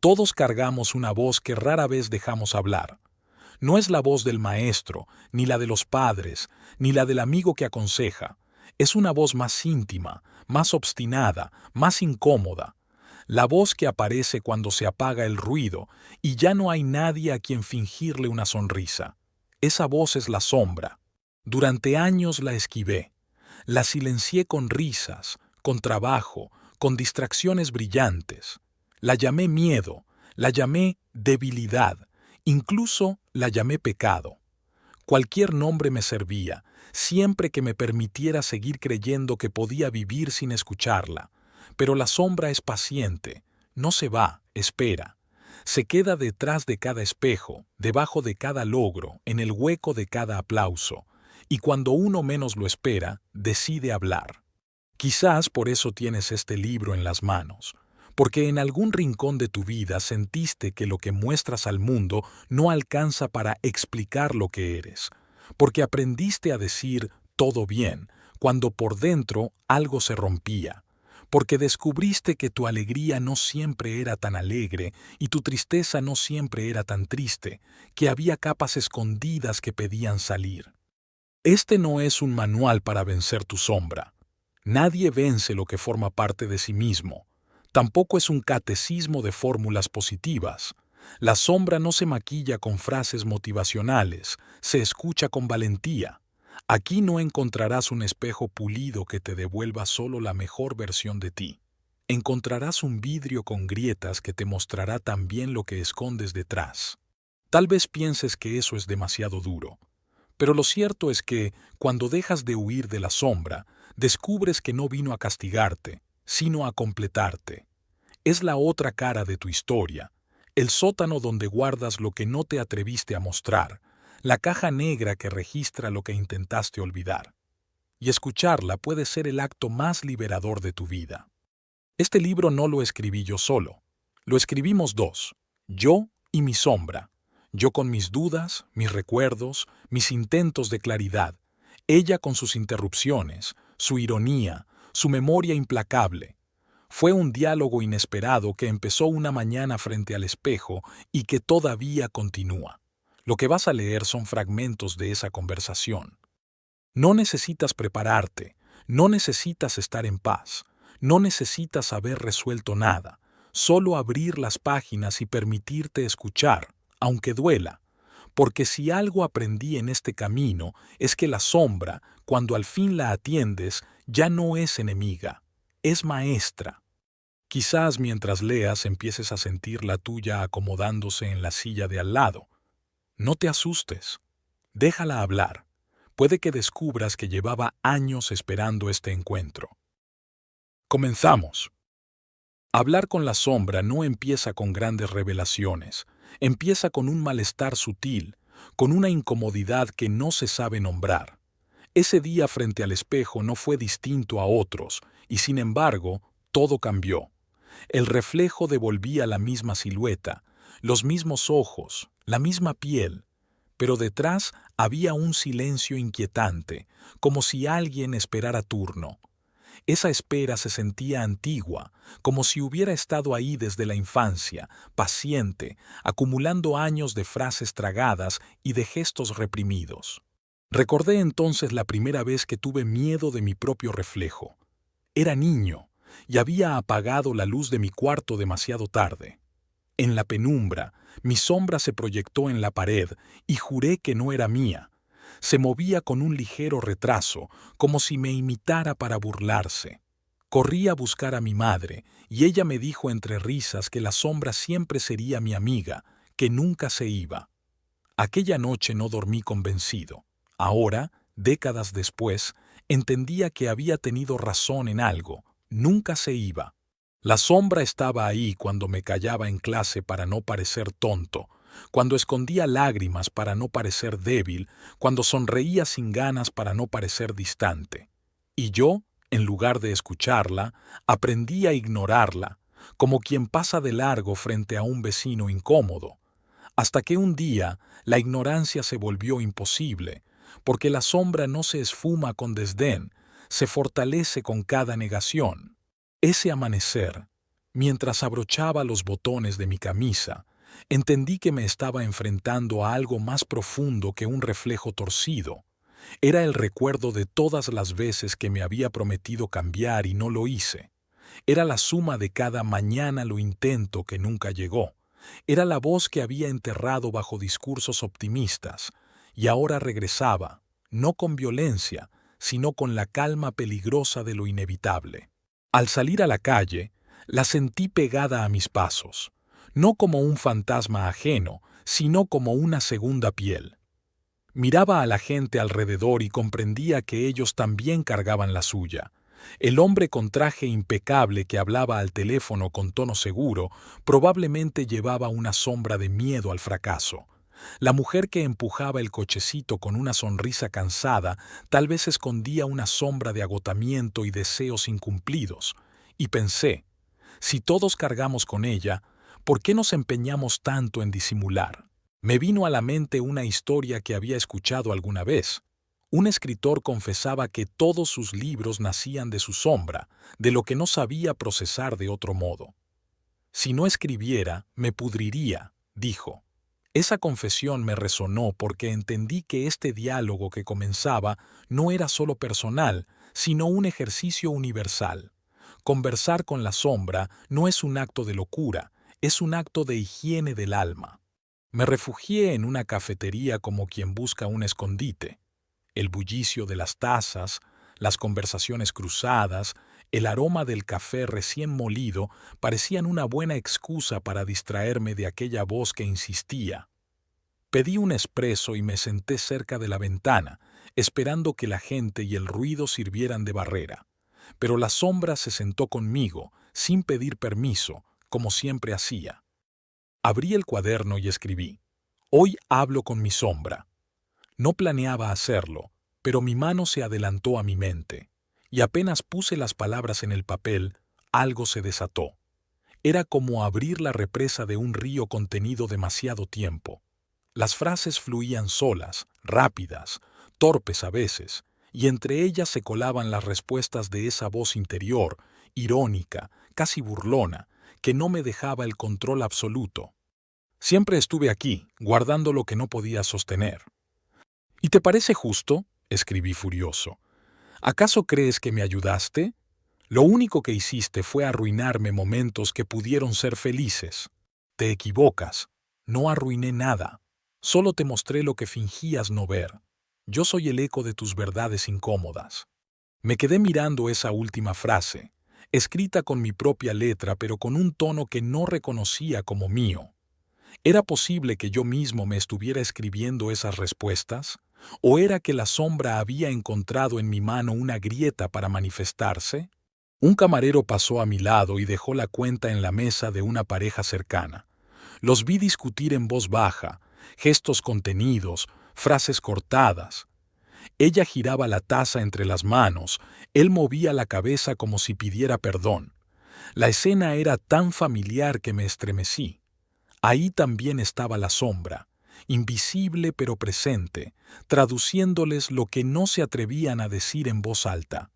Todos cargamos una voz que rara vez dejamos hablar. No es la voz del maestro, ni la de los padres, ni la del amigo que aconseja. Es una voz más íntima, más obstinada, más incómoda. La voz que aparece cuando se apaga el ruido y ya no hay nadie a quien fingirle una sonrisa. Esa voz es la sombra. Durante años la esquivé. La silencié con risas, con trabajo, con distracciones brillantes. La llamé miedo, la llamé debilidad, incluso la llamé pecado. Cualquier nombre me servía, siempre que me permitiera seguir creyendo que podía vivir sin escucharla. Pero la sombra es paciente, no se va, espera. Se queda detrás de cada espejo, debajo de cada logro, en el hueco de cada aplauso. Y cuando uno menos lo espera, decide hablar. Quizás por eso tienes este libro en las manos, porque en algún rincón de tu vida sentiste que lo que muestras al mundo no alcanza para explicar lo que eres, porque aprendiste a decir todo bien, cuando por dentro algo se rompía, porque descubriste que tu alegría no siempre era tan alegre y tu tristeza no siempre era tan triste, que había capas escondidas que pedían salir. Este no es un manual para vencer tu sombra. Nadie vence lo que forma parte de sí mismo. Tampoco es un catecismo de fórmulas positivas. La sombra no se maquilla con frases motivacionales, se escucha con valentía. Aquí no encontrarás un espejo pulido que te devuelva solo la mejor versión de ti. Encontrarás un vidrio con grietas que te mostrará también lo que escondes detrás. Tal vez pienses que eso es demasiado duro. Pero lo cierto es que, cuando dejas de huir de la sombra, descubres que no vino a castigarte, sino a completarte. Es la otra cara de tu historia, el sótano donde guardas lo que no te atreviste a mostrar, la caja negra que registra lo que intentaste olvidar. Y escucharla puede ser el acto más liberador de tu vida. Este libro no lo escribí yo solo, lo escribimos dos, yo y mi sombra. Yo con mis dudas, mis recuerdos, mis intentos de claridad. Ella con sus interrupciones, su ironía, su memoria implacable. Fue un diálogo inesperado que empezó una mañana frente al espejo y que todavía continúa. Lo que vas a leer son fragmentos de esa conversación. No necesitas prepararte, no necesitas estar en paz, no necesitas haber resuelto nada, solo abrir las páginas y permitirte escuchar, aunque duela, porque si algo aprendí en este camino es que la sombra, cuando al fin la atiendes, ya no es enemiga, es maestra. Quizás mientras leas empieces a sentir la tuya acomodándose en la silla de al lado. No te asustes, déjala hablar. Puede que descubras que llevaba años esperando este encuentro. Comenzamos. Hablar con la sombra no empieza con grandes revelaciones, empieza con un malestar sutil, con una incomodidad que no se sabe nombrar. Ese día frente al espejo no fue distinto a otros, y sin embargo, todo cambió. El reflejo devolvía la misma silueta, los mismos ojos, la misma piel, pero detrás había un silencio inquietante, como si alguien esperara turno. Esa espera se sentía antigua, como si hubiera estado ahí desde la infancia, paciente, acumulando años de frases tragadas y de gestos reprimidos. Recordé entonces la primera vez que tuve miedo de mi propio reflejo. Era niño y había apagado la luz de mi cuarto demasiado tarde. En la penumbra, mi sombra se proyectó en la pared y juré que no era mía. Se movía con un ligero retraso, como si me imitara para burlarse. Corrí a buscar a mi madre, y ella me dijo entre risas que la sombra siempre sería mi amiga, que nunca se iba. Aquella noche no dormí convencido. Ahora, décadas después, entendía que había tenido razón en algo. Nunca se iba. La sombra estaba ahí cuando me callaba en clase para no parecer tonto, cuando escondía lágrimas para no parecer débil, cuando sonreía sin ganas para no parecer distante. Y yo, en lugar de escucharla, aprendí a ignorarla, como quien pasa de largo frente a un vecino incómodo, hasta que un día la ignorancia se volvió imposible, porque la sombra no se esfuma con desdén, se fortalece con cada negación. Ese amanecer, Mientras abrochaba los botones de mi camisa, entendí que me estaba enfrentando a algo más profundo que un reflejo torcido. Era el recuerdo de todas las veces que me había prometido cambiar y no lo hice. Era la suma de cada mañana lo intento que nunca llegó. Era la voz que había enterrado bajo discursos optimistas, y ahora regresaba, no con violencia, sino con la calma peligrosa de lo inevitable. Al salir a la calle, la sentí pegada a mis pasos, no como un fantasma ajeno, sino como una segunda piel. Miraba a la gente alrededor y comprendía que ellos también cargaban la suya. El hombre con traje impecable que hablaba al teléfono con tono seguro probablemente llevaba una sombra de miedo al fracaso. La mujer que empujaba el cochecito con una sonrisa cansada tal vez escondía una sombra de agotamiento y deseos incumplidos. Y pensé, si todos cargamos con ella, ¿por qué nos empeñamos tanto en disimular? Me vino a la mente una historia que había escuchado alguna vez. Un escritor confesaba que todos sus libros nacían de su sombra, de lo que no sabía procesar de otro modo. Si no escribiera, me pudriría, dijo. Esa confesión me resonó porque entendí que este diálogo que comenzaba no era solo personal, sino un ejercicio universal. Conversar con la sombra no es un acto de locura, es un acto de higiene del alma. Me refugié en una cafetería como quien busca un escondite. El bullicio de las tazas, las conversaciones cruzadas, el aroma del café recién molido parecían una buena excusa para distraerme de aquella voz que insistía. Pedí un espresso y me senté cerca de la ventana, esperando que la gente y el ruido sirvieran de barrera. Pero la sombra se sentó conmigo, sin pedir permiso, como siempre hacía. Abrí el cuaderno y escribí: Hoy hablo con mi sombra. No planeaba hacerlo, pero mi mano se adelantó a mi mente, y apenas puse las palabras en el papel, algo se desató. Era como abrir la represa de un río contenido demasiado tiempo. Las frases fluían solas, rápidas, torpes a veces, y entre ellas se colaban las respuestas de esa voz interior, irónica, casi burlona, que no me dejaba el control absoluto. Siempre estuve aquí, guardando lo que no podía sostener. ¿Y te parece justo?, escribí furioso. ¿Acaso crees que me ayudaste? Lo único que hiciste fue arruinarme momentos que pudieron ser felices. Te equivocas. No arruiné nada. Solo te mostré lo que fingías no ver. Yo soy el eco de tus verdades incómodas. Me quedé mirando esa última frase, escrita con mi propia letra pero con un tono que no reconocía como mío. ¿Era posible que yo mismo me estuviera escribiendo esas respuestas? ¿O era que la sombra había encontrado en mi mano una grieta para manifestarse? Un camarero pasó a mi lado y dejó la cuenta en la mesa de una pareja cercana. Los vi discutir en voz baja, gestos contenidos, frases cortadas. Ella giraba la taza entre las manos, él movía la cabeza como si pidiera perdón. La escena era tan familiar que me estremecí. Ahí también estaba la sombra, invisible pero presente, traduciéndoles lo que no se atrevían a decir en voz alta.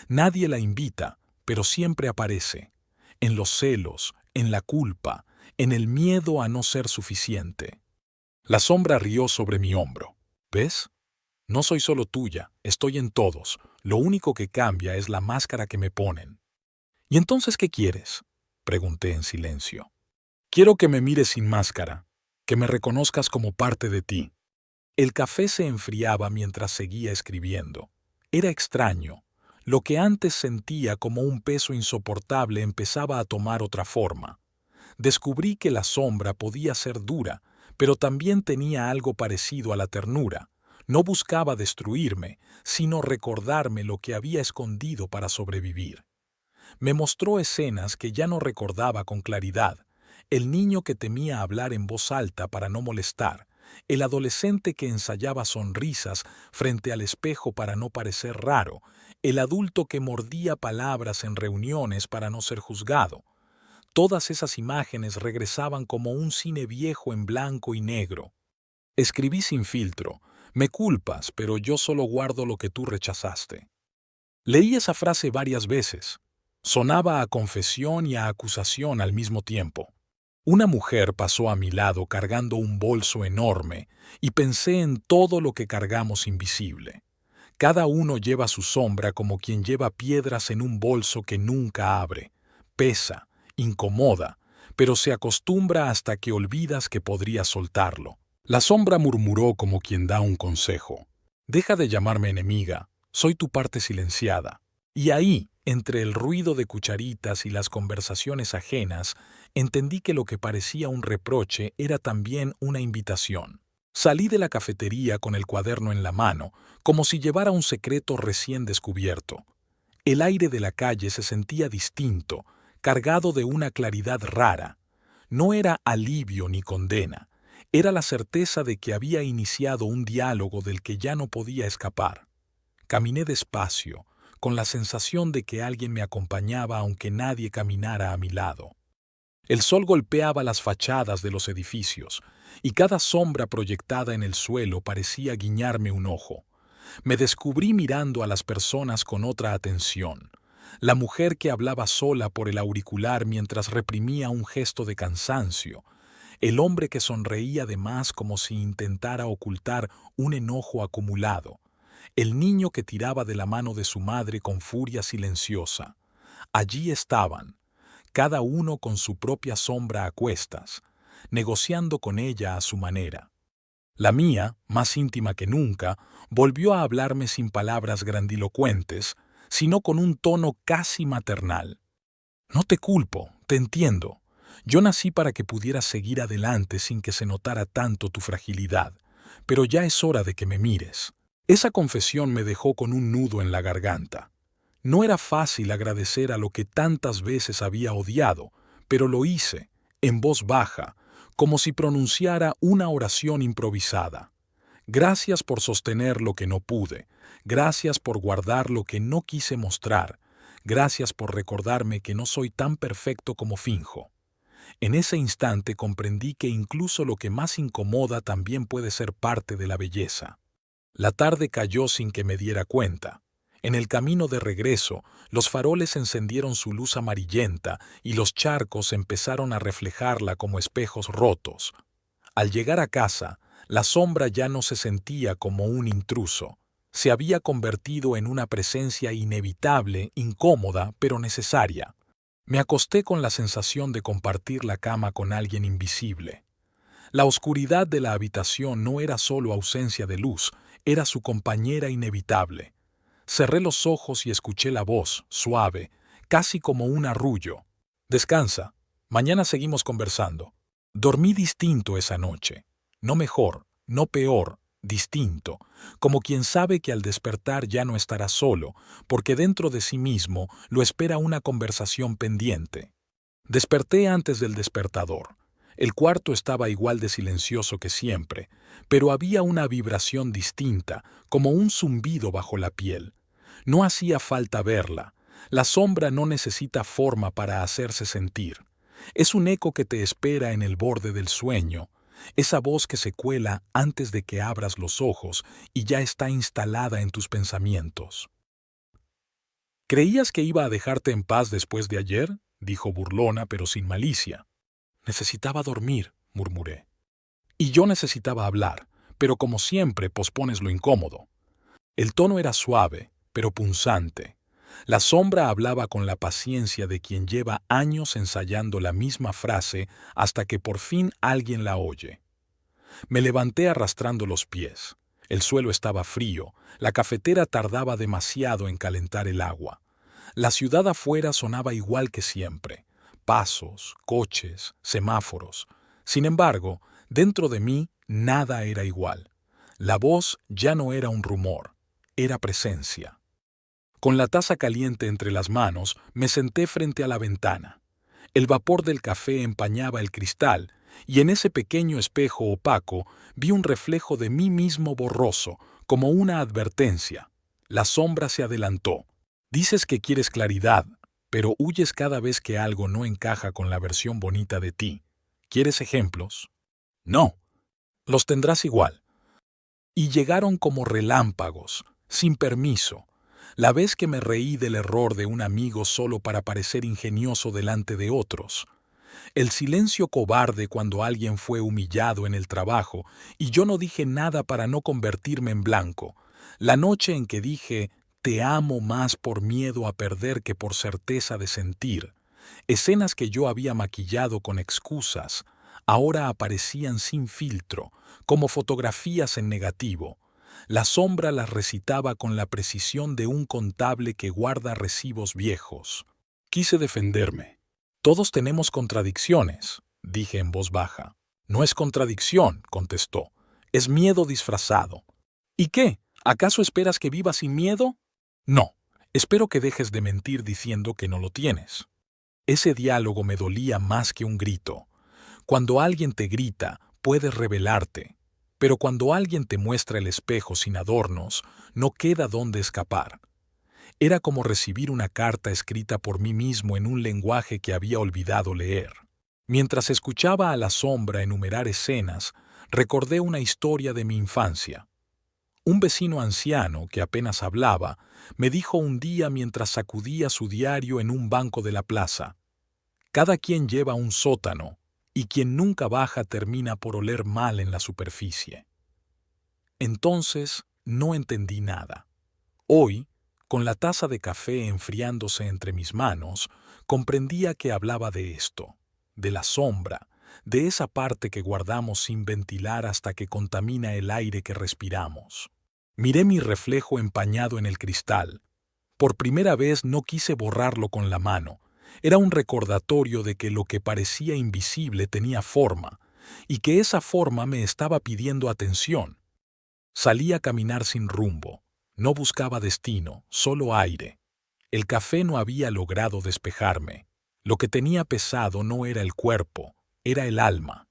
Nadie la invita, pero siempre aparece, en los celos, en la culpa, en el miedo a no ser suficiente. La sombra rió sobre mi hombro. ¿Ves? No soy solo tuya, estoy en todos. Lo único que cambia es la máscara que me ponen. ¿Y entonces qué quieres?, pregunté en silencio. Quiero que me mires sin máscara, que me reconozcas como parte de ti. El café se enfriaba mientras seguía escribiendo. Era extraño. Lo que antes sentía como un peso insoportable empezaba a tomar otra forma. Descubrí que la sombra podía ser dura, pero también tenía algo parecido a la ternura. No buscaba destruirme, sino recordarme lo que había escondido para sobrevivir. Me mostró escenas que ya no recordaba con claridad. El niño que temía hablar en voz alta para no molestar, el adolescente que ensayaba sonrisas frente al espejo para no parecer raro, el adulto que mordía palabras en reuniones para no ser juzgado. Todas esas imágenes regresaban como un cine viejo en blanco y negro. Escribí sin filtro: me culpas, pero yo solo guardo lo que tú rechazaste. Leí esa frase varias veces. Sonaba a confesión y a acusación al mismo tiempo. Una mujer pasó a mi lado cargando un bolso enorme y pensé en todo lo que cargamos invisible. Cada uno lleva su sombra como quien lleva piedras en un bolso que nunca abre. Pesa, incomoda, pero se acostumbra hasta que olvidas que podrías soltarlo. La sombra murmuró como quien da un consejo. Deja de llamarme enemiga, soy tu parte silenciada. Y ahí, entre el ruido de cucharitas y las conversaciones ajenas, entendí que lo que parecía un reproche era también una invitación. Salí de la cafetería con el cuaderno en la mano, como si llevara un secreto recién descubierto. El aire de la calle se sentía distinto, cargado de una claridad rara. No era alivio ni condena, era la certeza de que había iniciado un diálogo del que ya no podía escapar. Caminé despacio, con la sensación de que alguien me acompañaba aunque nadie caminara a mi lado. El sol golpeaba las fachadas de los edificios, y cada sombra proyectada en el suelo parecía guiñarme un ojo. Me descubrí mirando a las personas con otra atención. La mujer que hablaba sola por el auricular mientras reprimía un gesto de cansancio. El hombre que sonreía de más como si intentara ocultar un enojo acumulado. El niño que tiraba de la mano de su madre con furia silenciosa. Allí estaban, cada uno con su propia sombra a cuestas, negociando con ella a su manera. La mía, más íntima que nunca, volvió a hablarme sin palabras grandilocuentes, sino con un tono casi maternal. No te culpo, te entiendo. Yo nací para que pudieras seguir adelante sin que se notara tanto tu fragilidad, pero ya es hora de que me mires. Esa confesión me dejó con un nudo en la garganta. No era fácil agradecer a lo que tantas veces había odiado, pero lo hice, en voz baja, como si pronunciara una oración improvisada. Gracias por sostener lo que no pude, gracias por guardar lo que no quise mostrar, gracias por recordarme que no soy tan perfecto como finjo. En ese instante comprendí que incluso lo que más incomoda también puede ser parte de la belleza. La tarde cayó sin que me diera cuenta. En el camino de regreso, los faroles encendieron su luz amarillenta y los charcos empezaron a reflejarla como espejos rotos. Al llegar a casa, la sombra ya no se sentía como un intruso. Se había convertido en una presencia inevitable, incómoda, pero necesaria. Me acosté con la sensación de compartir la cama con alguien invisible. La oscuridad de la habitación no era solo ausencia de luz, era su compañera inevitable. Cerré los ojos y escuché la voz, suave, casi como un arrullo. Descansa, mañana seguimos conversando. Dormí distinto esa noche. No mejor, no peor, distinto, como quien sabe que al despertar ya no estará solo, porque dentro de sí mismo lo espera una conversación pendiente. Desperté antes del despertador. El cuarto estaba igual de silencioso que siempre, pero había una vibración distinta, como un zumbido bajo la piel. No hacía falta verla. La sombra no necesita forma para hacerse sentir. Es un eco que te espera en el borde del sueño, esa voz que se cuela antes de que abras los ojos y ya está instalada en tus pensamientos. ¿Creías que iba a dejarte en paz después de ayer?, dijo burlona pero sin malicia. Necesitaba dormir, murmuré. Y yo necesitaba hablar, pero como siempre pospones lo incómodo. El tono era suave, pero punzante. La sombra hablaba con la paciencia de quien lleva años ensayando la misma frase hasta que por fin alguien la oye. Me levanté arrastrando los pies. El suelo estaba frío, la cafetera tardaba demasiado en calentar el agua. La ciudad afuera sonaba igual que siempre. Pasos, coches, semáforos. Sin embargo, dentro de mí nada era igual. La voz ya no era un rumor, era presencia. Con la taza caliente entre las manos, me senté frente a la ventana. El vapor del café empañaba el cristal, y en ese pequeño espejo opaco vi un reflejo de mí mismo borroso, como una advertencia. La sombra se adelantó. Dices que quieres claridad, pero huyes cada vez que algo no encaja con la versión bonita de ti. ¿Quieres ejemplos? No. Los tendrás igual. Y llegaron como relámpagos, sin permiso. la vez que me reí del error de un amigo solo para parecer ingenioso delante de otros, el silencio cobarde cuando alguien fue humillado en el trabajo y yo no dije nada para no convertirme en blanco, la noche en que dije «te amo» más por miedo a perder que por certeza de sentir, escenas que yo había maquillado con excusas, ahora aparecían sin filtro, como fotografías en negativo. La sombra las recitaba con la precisión de un contable que guarda recibos viejos. Quise defenderme. Todos tenemos contradicciones, dije en voz baja. No es contradicción, contestó. Es miedo disfrazado. ¿Y qué? ¿Acaso esperas que vivas sin miedo? No, espero que dejes de mentir diciendo que no lo tienes. Ese diálogo me dolía más que un grito. Cuando alguien te grita, puedes rebelarte, pero cuando alguien te muestra el espejo sin adornos, no queda dónde escapar. Era como recibir una carta escrita por mí mismo en un lenguaje que había olvidado leer. Mientras escuchaba a la sombra enumerar escenas, recordé una historia de mi infancia. Un vecino anciano, que apenas hablaba, me dijo un día mientras sacudía su diario en un banco de la plaza: «Cada quien lleva un sótano, y quien nunca baja termina por oler mal en la superficie». Entonces no entendí nada. Hoy, con la taza de café enfriándose entre mis manos, comprendía que hablaba de esto, de la sombra, de esa parte que guardamos sin ventilar hasta que contamina el aire que respiramos. Miré mi reflejo empañado en el cristal. Por primera vez no quise borrarlo con la mano. Era un recordatorio de que lo que parecía invisible tenía forma, y que esa forma me estaba pidiendo atención. Salí a caminar sin rumbo. No buscaba destino, solo aire. El café no había logrado despejarme. Lo que tenía pesado no era el cuerpo, era el alma.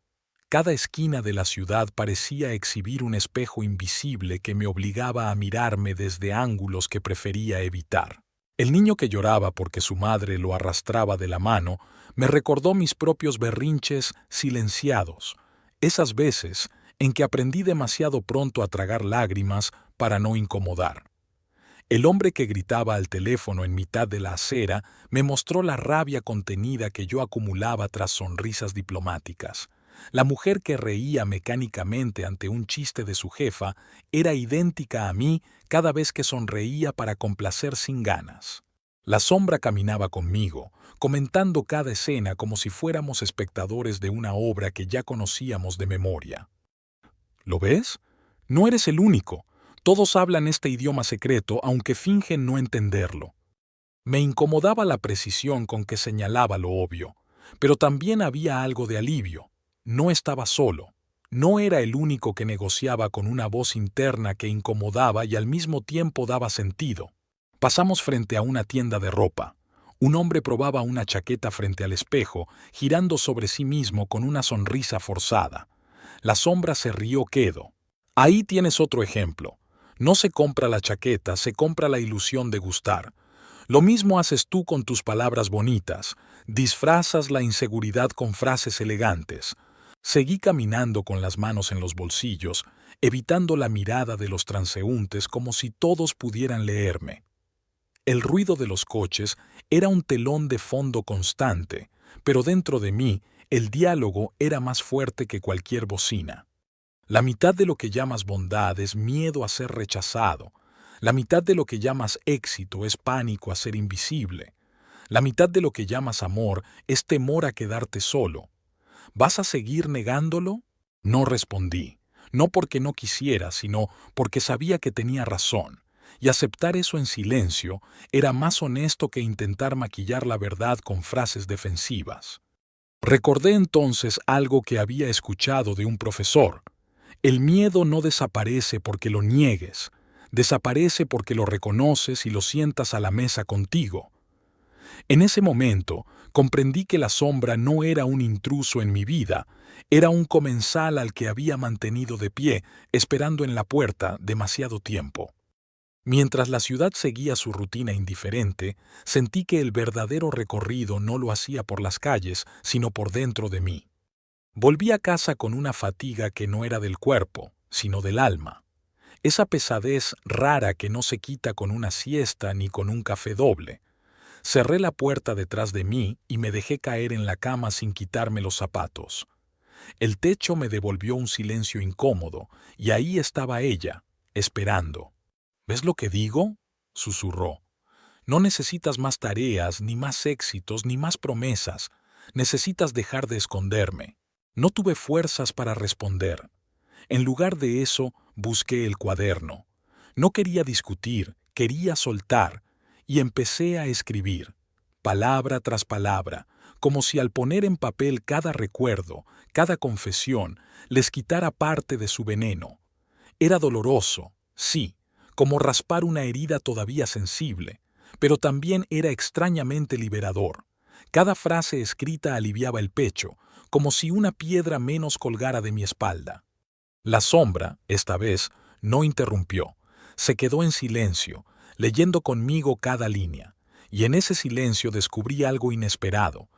Cada esquina de la ciudad parecía exhibir un espejo invisible que me obligaba a mirarme desde ángulos que prefería evitar. El niño que lloraba porque su madre lo arrastraba de la mano me recordó mis propios berrinches silenciados, esas veces en que aprendí demasiado pronto a tragar lágrimas para no incomodar. El hombre que gritaba al teléfono en mitad de la acera me mostró la rabia contenida que yo acumulaba tras sonrisas diplomáticas. La mujer que reía mecánicamente ante un chiste de su jefa era idéntica a mí cada vez que sonreía para complacer sin ganas. La sombra caminaba conmigo, comentando cada escena como si fuéramos espectadores de una obra que ya conocíamos de memoria. ¿Lo ves? No eres el único. Todos hablan este idioma secreto, aunque fingen no entenderlo. Me incomodaba la precisión con que señalaba lo obvio, pero también había algo de alivio. No estaba solo. No era el único que negociaba con una voz interna que incomodaba y al mismo tiempo daba sentido. Pasamos frente a una tienda de ropa. Un hombre probaba una chaqueta frente al espejo, girando sobre sí mismo con una sonrisa forzada. La sombra se rió quedo. Ahí tienes otro ejemplo. No se compra la chaqueta, se compra la ilusión de gustar. Lo mismo haces tú con tus palabras bonitas. Disfrazas la inseguridad con frases elegantes. Seguí caminando con las manos en los bolsillos, evitando la mirada de los transeúntes como si todos pudieran leerme. El ruido de los coches era un telón de fondo constante, pero dentro de mí el diálogo era más fuerte que cualquier bocina. La mitad de lo que llamas bondad es miedo a ser rechazado. La mitad de lo que llamas éxito es pánico a ser invisible. La mitad de lo que llamas amor es temor a quedarte solo. ¿Vas a seguir negándolo? No respondí, no porque no quisiera, sino porque sabía que tenía razón, y aceptar eso en silencio era más honesto que intentar maquillar la verdad con frases defensivas. Recordé entonces algo que había escuchado de un profesor. El miedo no desaparece porque lo niegues, desaparece porque lo reconoces y lo sientas a la mesa contigo. En ese momento, comprendí que la sombra no era un intruso en mi vida, era un comensal al que había mantenido de pie, esperando en la puerta demasiado tiempo. Mientras la ciudad seguía su rutina indiferente, sentí que el verdadero recorrido no lo hacía por las calles, sino por dentro de mí. Volví a casa con una fatiga que no era del cuerpo, sino del alma. esa pesadez rara que no se quita con una siesta ni con un café doble. Cerré la puerta detrás de mí y me dejé caer en la cama sin quitarme los zapatos. El techo me devolvió un silencio incómodo, y ahí estaba ella, esperando. ¿Ves lo que digo?, susurró. No necesitas más tareas, ni más éxitos, ni más promesas. Necesitas dejar de esconderme. No tuve fuerzas para responder. En lugar de eso, busqué el cuaderno. No quería discutir, quería soltar, y empecé a escribir, palabra tras palabra, como si al poner en papel cada recuerdo, cada confesión, les quitara parte de su veneno. Era doloroso, sí, como raspar una herida todavía sensible, pero también era extrañamente liberador. Cada frase escrita aliviaba el pecho, como si una piedra menos colgara de mi espalda. La sombra, esta vez, no interrumpió. Se quedó en silencio, leyendo conmigo cada línea, y en ese silencio descubrí algo inesperado.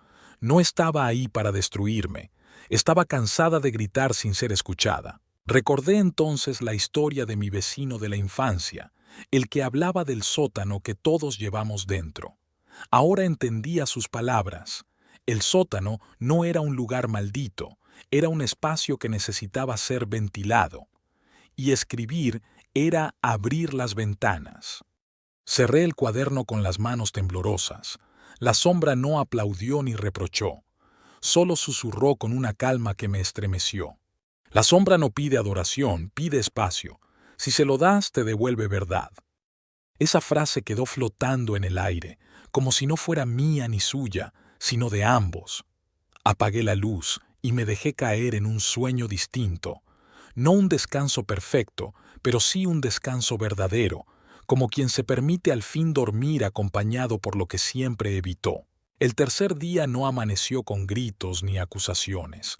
No estaba ahí para destruirme, estaba cansada de gritar sin ser escuchada. Recordé entonces la historia de mi vecino de la infancia, el que hablaba del sótano que todos llevamos dentro. Ahora entendía sus palabras. El sótano no era un lugar maldito, era un espacio que necesitaba ser ventilado. Y escribir era abrir las ventanas. Cerré el cuaderno con las manos temblorosas. La sombra no aplaudió ni reprochó. Solo susurró con una calma que me estremeció. La sombra no pide adoración, pide espacio. Si se lo das, te devuelve verdad. Esa frase quedó flotando en el aire, como si no fuera mía ni suya, sino de ambos. Apagué la luz y me dejé caer en un sueño distinto. No un descanso perfecto, pero sí un descanso verdadero, como quien se permite al fin dormir acompañado por lo que siempre evitó. El tercer día no amaneció con gritos ni acusaciones.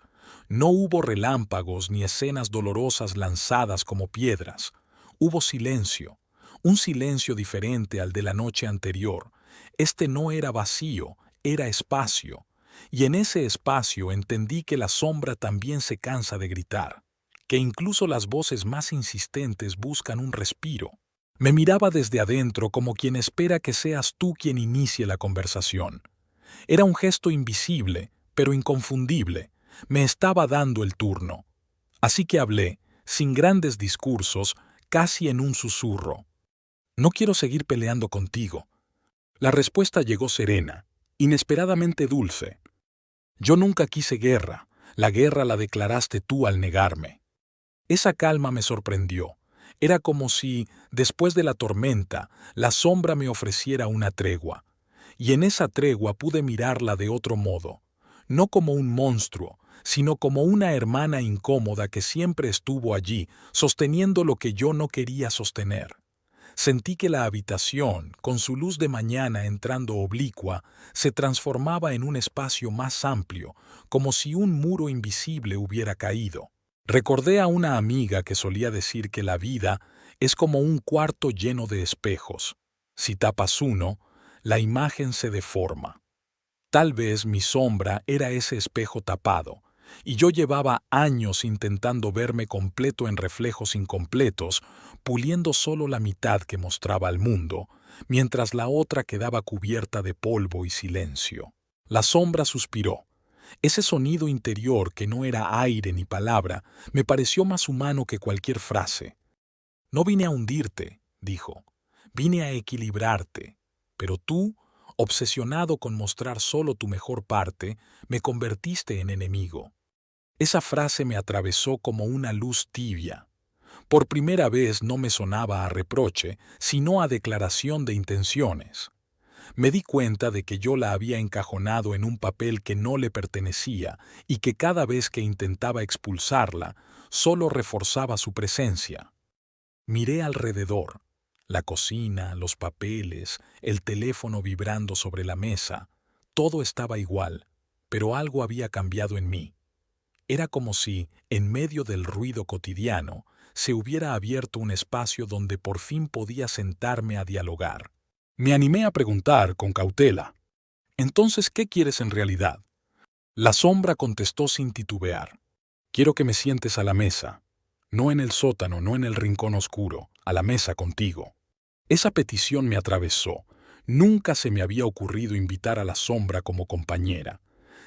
No hubo relámpagos ni escenas dolorosas lanzadas como piedras. Hubo silencio, un silencio diferente al de la noche anterior. Este no era vacío, era espacio. Y en ese espacio entendí que la sombra también se cansa de gritar, que incluso las voces más insistentes buscan un respiro. Me miraba desde adentro como quien espera que seas tú quien inicie la conversación. Era un gesto invisible, pero inconfundible. Me estaba dando el turno. Así que hablé, sin grandes discursos, casi en un susurro. No quiero seguir peleando contigo. La respuesta llegó serena, inesperadamente dulce. Yo nunca quise guerra. La guerra la declaraste tú al negarme. Esa calma me sorprendió. Era como si, después de la tormenta, la sombra me ofreciera una tregua. Y en esa tregua pude mirarla de otro modo, no como un monstruo, sino como una hermana incómoda que siempre estuvo allí, sosteniendo lo que yo no quería sostener. Sentí que la habitación, con su luz de mañana entrando oblicua, se transformaba en un espacio más amplio, como si un muro invisible hubiera caído. Recordé a una amiga que solía decir que la vida es como un cuarto lleno de espejos. Si tapas uno, la imagen se deforma. Tal vez mi sombra era ese espejo tapado, y yo llevaba años intentando verme completo en reflejos incompletos, puliendo solo la mitad que mostraba al mundo, mientras la otra quedaba cubierta de polvo y silencio. La sombra suspiró. Ese sonido interior que no era aire ni palabra me pareció más humano que cualquier frase. No vine a hundirte, dijo. Vine a equilibrarte. Pero tú, obsesionado con mostrar solo tu mejor parte, me convertiste en enemigo. Esa frase me atravesó como una luz tibia. Por primera vez no me sonaba a reproche, sino a declaración de intenciones. Me di cuenta de que yo la había encajonado en un papel que no le pertenecía y que cada vez que intentaba expulsarla, solo reforzaba su presencia. Miré alrededor. La cocina, los papeles, el teléfono vibrando sobre la mesa, todo estaba igual, pero algo había cambiado en mí. Era como si, en medio del ruido cotidiano, se hubiera abierto un espacio donde por fin podía sentarme a dialogar. Me animé a preguntar con cautela. «Entonces, ¿qué quieres en realidad?» La sombra contestó sin titubear. «Quiero que me sientes a la mesa. No en el sótano, no en el rincón oscuro, a la mesa contigo. Esa petición me atravesó. Nunca se me había ocurrido invitar a la sombra como compañera.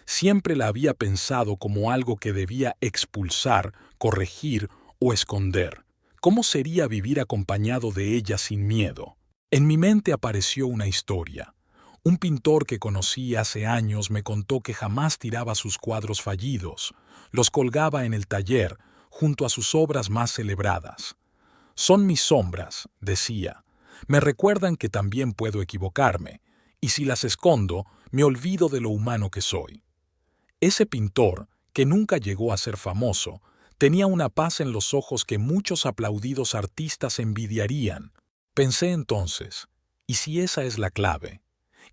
Siempre la había pensado como algo que debía expulsar, corregir o esconder. ¿Cómo sería vivir acompañado de ella sin miedo? En mi mente apareció una historia. Un pintor que conocí hace años me contó que jamás tiraba sus cuadros fallidos, los colgaba en el taller, junto a sus obras más celebradas. Son mis sombras, decía. Me recuerdan que también puedo equivocarme, y si las escondo, me olvido de lo humano que soy. Ese pintor, que nunca llegó a ser famoso, tenía una paz en los ojos que muchos aplaudidos artistas envidiarían. Pensé entonces, ¿y si esa es la clave?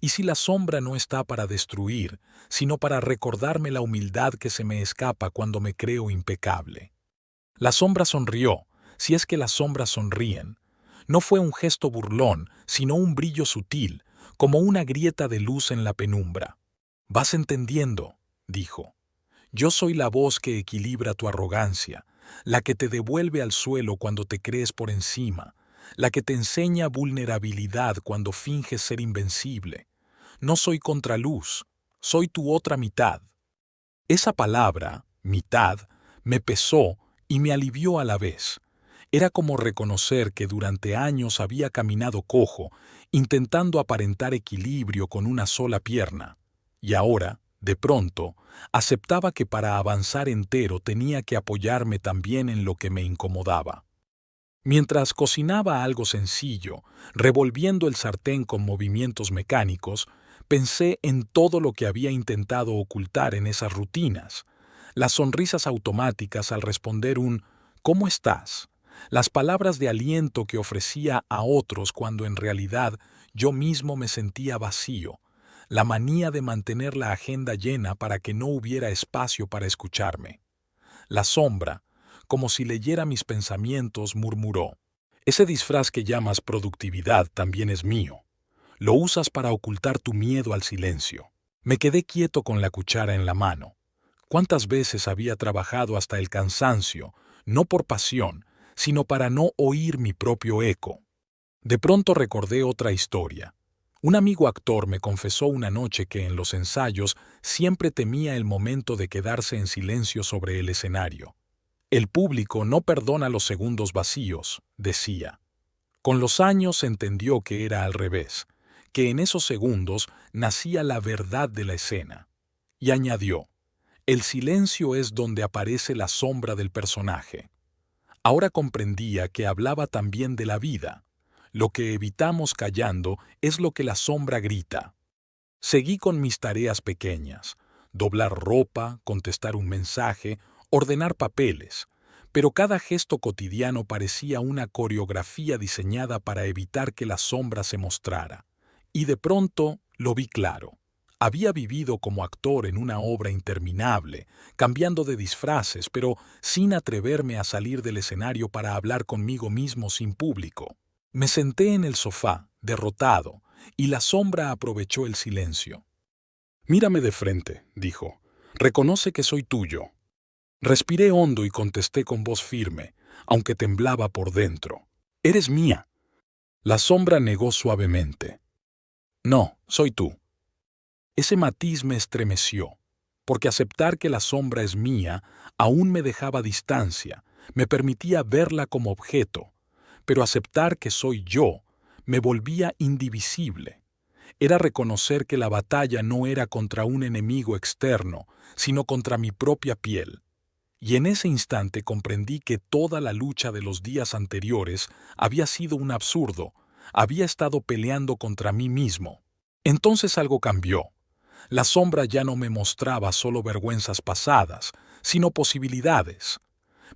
¿Y si la sombra no está para destruir, sino para recordarme la humildad que se me escapa cuando me creo impecable? La sombra sonrió, si es que las sombras sonríen. No fue un gesto burlón, sino un brillo sutil, como una grieta de luz en la penumbra. «Vas entendiendo», dijo. «Yo soy la voz que equilibra tu arrogancia, la que te devuelve al suelo cuando te crees por encima, la que te enseña vulnerabilidad cuando finges ser invencible. No soy contraluz, soy tu otra mitad». Esa palabra, mitad, me pesó y me alivió a la vez. Era como reconocer que durante años había caminado cojo, intentando aparentar equilibrio con una sola pierna. Y ahora, de pronto, aceptaba que para avanzar entero tenía que apoyarme también en lo que me incomodaba. Mientras cocinaba algo sencillo, revolviendo el sartén con movimientos mecánicos, pensé en todo lo que había intentado ocultar en esas rutinas. Las sonrisas automáticas al responder un «¿Cómo estás?», las palabras de aliento que ofrecía a otros cuando en realidad yo mismo me sentía vacío, la manía de mantener la agenda llena para que no hubiera espacio para escucharme. La sombra, como si leyera mis pensamientos, murmuró: «Ese disfraz que llamas productividad también es mío. Lo usas para ocultar tu miedo al silencio». Me quedé quieto con la cuchara en la mano. ¿Cuántas veces había trabajado hasta el cansancio, no por pasión, sino para no oír mi propio eco? De pronto recordé otra historia. Un amigo actor me confesó una noche que en los ensayos siempre temía el momento de quedarse en silencio sobre el escenario. «El público no perdona los segundos vacíos», decía. Con los años entendió que era al revés, que en esos segundos nacía la verdad de la escena. Y añadió: «El silencio es donde aparece la sombra del personaje». Ahora comprendía que hablaba también de la vida. Lo que evitamos callando es lo que la sombra grita. Seguí con mis tareas pequeñas: doblar ropa, contestar un mensaje, ordenar papeles, pero cada gesto cotidiano parecía una coreografía diseñada para evitar que la sombra se mostrara. Y de pronto lo vi claro. Había vivido como actor en una obra interminable, cambiando de disfraces, pero sin atreverme a salir del escenario para hablar conmigo mismo sin público. Me senté en el sofá, derrotado, y la sombra aprovechó el silencio. «Mírame de frente», dijo. «Reconoce que soy tuyo». Respiré hondo y contesté con voz firme, aunque temblaba por dentro: «Eres mía». La sombra negó suavemente: «No, soy tú». Ese matiz me estremeció, porque aceptar que la sombra es mía aún me dejaba distancia, me permitía verla como objeto, pero aceptar que soy yo me volvía indivisible. Era reconocer que la batalla no era contra un enemigo externo, sino contra mi propia piel. Y en ese instante comprendí que toda la lucha de los días anteriores había sido un absurdo, había estado peleando contra mí mismo. Entonces algo cambió. La sombra ya no me mostraba solo vergüenzas pasadas, sino posibilidades.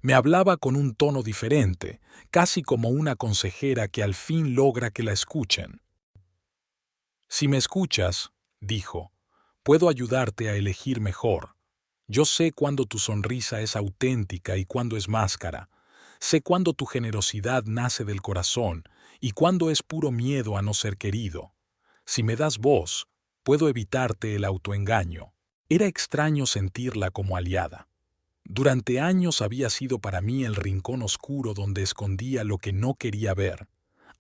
Me hablaba con un tono diferente, casi como una consejera que al fin logra que la escuchen. «Si me escuchas», dijo, «puedo ayudarte a elegir mejor. Yo sé cuándo tu sonrisa es auténtica y cuándo es máscara. Sé cuándo tu generosidad nace del corazón y cuándo es puro miedo a no ser querido. Si me das voz, puedo evitarte el autoengaño». Era extraño sentirla como aliada. Durante años había sido para mí el rincón oscuro donde escondía lo que no quería ver.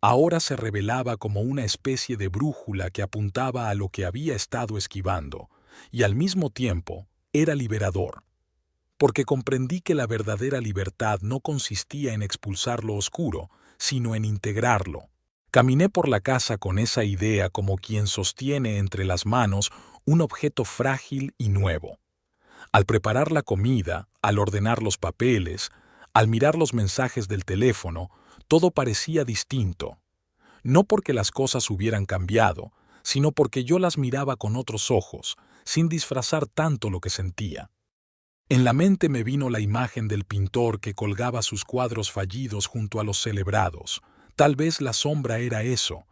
Ahora se revelaba como una especie de brújula que apuntaba a lo que había estado esquivando, y al mismo tiempo era liberador, porque comprendí que la verdadera libertad no consistía en expulsar lo oscuro, sino en integrarlo. Caminé por la casa con esa idea como quien sostiene entre las manos un objeto frágil y nuevo. Al preparar la comida, al ordenar los papeles, al mirar los mensajes del teléfono, todo parecía distinto. No porque las cosas hubieran cambiado, sino porque yo las miraba con otros ojos, sin disfrazar tanto lo que sentía. En la mente me vino la imagen del pintor que colgaba sus cuadros fallidos junto a los celebrados. Tal vez la sombra era eso,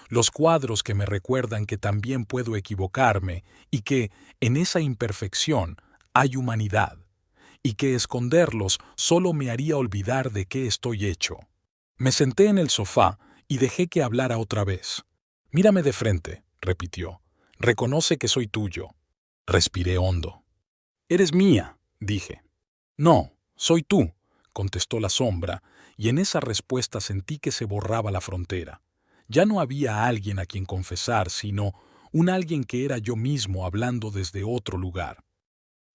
los cuadros que me recuerdan que también puedo equivocarme y que, en esa imperfección, hay humanidad, y que esconderlos solo me haría olvidar de qué estoy hecho. Me senté en el sofá y dejé que hablara otra vez. «Mírame de frente», repitió. «Reconoce que soy tuyo». Respiré hondo. «Eres mía», dije. «No, soy tú», contestó la sombra, y en esa respuesta sentí que se borraba la frontera. Ya no había alguien a quien confesar, sino un alguien que era yo mismo hablando desde otro lugar.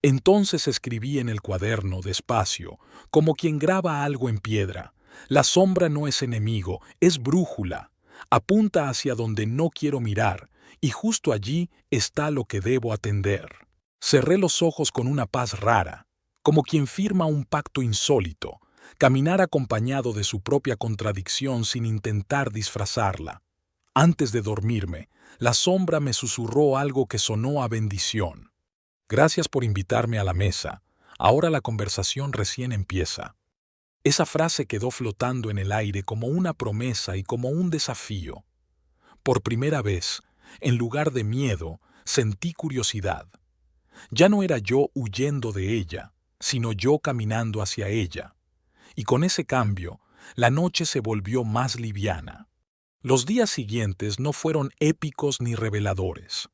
Entonces escribí en el cuaderno despacio, como quien graba algo en piedra. La sombra no es enemigo, es brújula. Apunta hacia donde no quiero mirar, y justo allí está lo que debo atender. Cerré los ojos con una paz rara, como quien firma un pacto insólito, caminar acompañado de su propia contradicción sin intentar disfrazarla. Antes de dormirme, la sombra me susurró algo que sonó a bendición. «Gracias por invitarme a la mesa. Ahora la conversación recién empieza». Esa frase quedó flotando en el aire como una promesa y como un desafío. Por primera vez, en lugar de miedo, sentí curiosidad. Ya no era yo huyendo de ella, sino yo caminando hacia ella. Y con ese cambio, la noche se volvió más liviana. Los días siguientes no fueron épicos ni reveladores.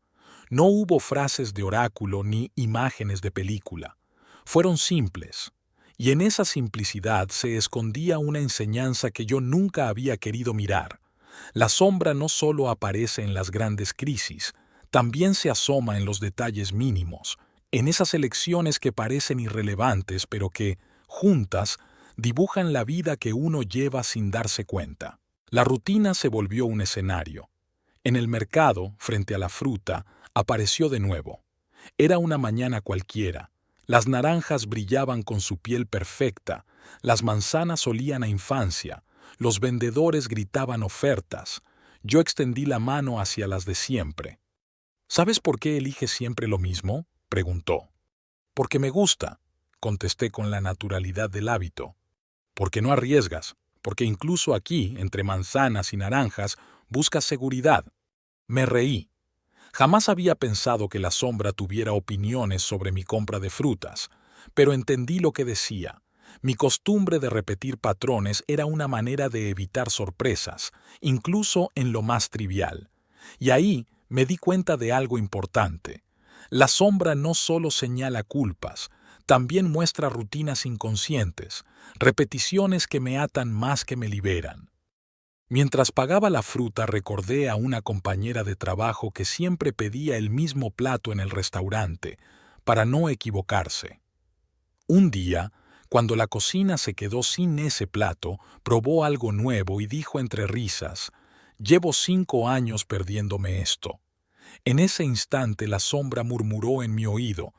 No hubo frases de oráculo ni imágenes de película. Fueron simples, y en esa simplicidad se escondía una enseñanza que yo nunca había querido mirar. La sombra no solo aparece en las grandes crisis, también se asoma en los detalles mínimos, en esas elecciones que parecen irrelevantes pero que, juntas, dibujan la vida que uno lleva sin darse cuenta. La rutina se volvió un escenario. En el mercado, frente a la fruta, apareció de nuevo. Era una mañana cualquiera. Las naranjas brillaban con su piel perfecta, las manzanas olían a infancia, los vendedores gritaban ofertas. Yo extendí la mano hacia las de siempre. «¿Sabes por qué eliges siempre lo mismo?», preguntó. «Porque me gusta», contesté con la naturalidad del hábito. «Porque no arriesgas, porque incluso aquí, entre manzanas y naranjas, buscas seguridad». Me reí. Jamás había pensado que la sombra tuviera opiniones sobre mi compra de frutas, pero entendí lo que decía. Mi costumbre de repetir patrones era una manera de evitar sorpresas, incluso en lo más trivial. Y ahí me di cuenta de algo importante. La sombra no solo señala culpas, también muestra rutinas inconscientes, repeticiones que me atan más que me liberan. Mientras pagaba la fruta recordé a una compañera de trabajo que siempre pedía el mismo plato en el restaurante, para no equivocarse. Un día, cuando la cocina se quedó sin ese plato, probó algo nuevo y dijo entre risas: «Llevo 5 años perdiéndome esto». En ese instante la sombra murmuró en mi oído: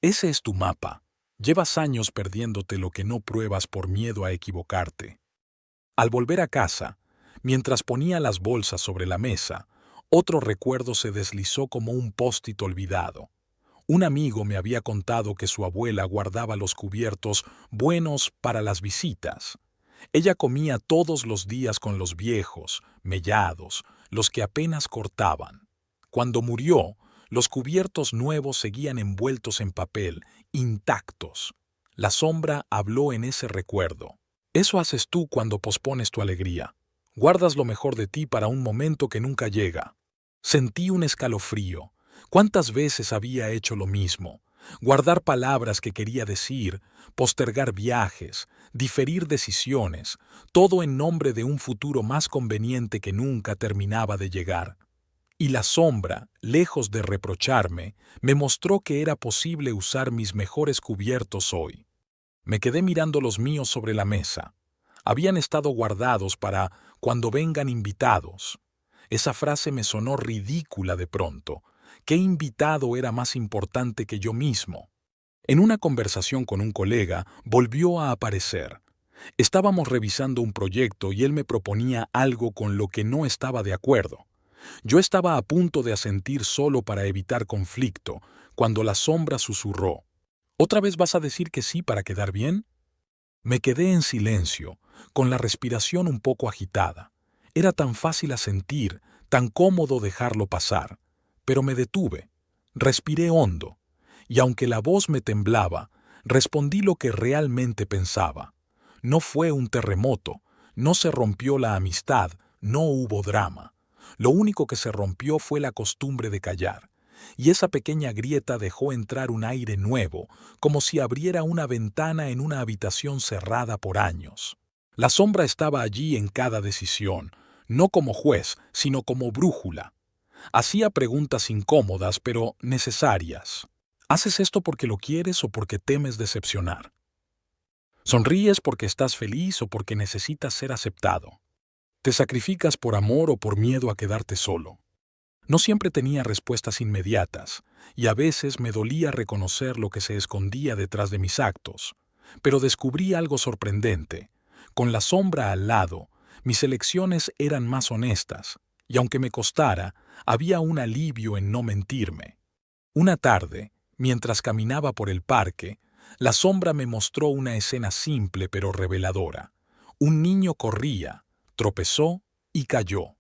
«Ese es tu mapa. Llevas años perdiéndote lo que no pruebas por miedo a equivocarte». Al volver a casa, mientras ponía las bolsas sobre la mesa, otro recuerdo se deslizó como un post-it olvidado. Un amigo me había contado que su abuela guardaba los cubiertos buenos para las visitas. Ella comía todos los días con los viejos, mellados, los que apenas cortaban. Cuando murió, los cubiertos nuevos seguían envueltos en papel, intactos. La sombra habló en ese recuerdo. Eso haces tú cuando pospones tu alegría. Guardas lo mejor de ti para un momento que nunca llega. Sentí un escalofrío. ¿Cuántas veces había hecho lo mismo? guardar palabras que quería decir, postergar viajes, diferir decisiones, todo en nombre de un futuro más conveniente que nunca terminaba de llegar. Y la sombra, lejos de reprocharme, me mostró que era posible usar mis mejores cubiertos hoy. Me quedé mirando los míos sobre la mesa. Habían estado guardados para cuando vengan invitados. Esa frase me sonó ridícula de pronto. ¿Qué invitado era más importante que yo mismo? En una conversación con un colega, volvió a aparecer. Estábamos revisando un proyecto y él me proponía algo con lo que no estaba de acuerdo. Yo estaba a punto de asentir solo para evitar conflicto, cuando la sombra susurró: ¿Otra vez vas a decir que sí para quedar bien? Me quedé en silencio, con la respiración un poco agitada. Era tan fácil asentir, tan cómodo dejarlo pasar. Pero me detuve, respiré hondo, y aunque la voz me temblaba, respondí lo que realmente pensaba. No fue un terremoto, no se rompió la amistad, no hubo drama. Lo único que se rompió fue la costumbre de callar, y esa pequeña grieta dejó entrar un aire nuevo, como si abriera una ventana en una habitación cerrada por años. La sombra estaba allí en cada decisión, no como juez, sino como brújula. Hacía preguntas incómodas, pero necesarias. ¿Haces esto porque lo quieres o porque temes decepcionar? ¿Sonríes porque estás feliz o porque necesitas ser aceptado? ¿Te sacrificas por amor o por miedo a quedarte solo? No siempre tenía respuestas inmediatas, y a veces me dolía reconocer lo que se escondía detrás de mis actos. Pero descubrí algo sorprendente. Con la sombra al lado, mis elecciones eran más honestas, y aunque me costara, había un alivio en no mentirme. Una tarde, mientras caminaba por el parque, la sombra me mostró una escena simple pero reveladora. Un niño corría, tropezó y cayó.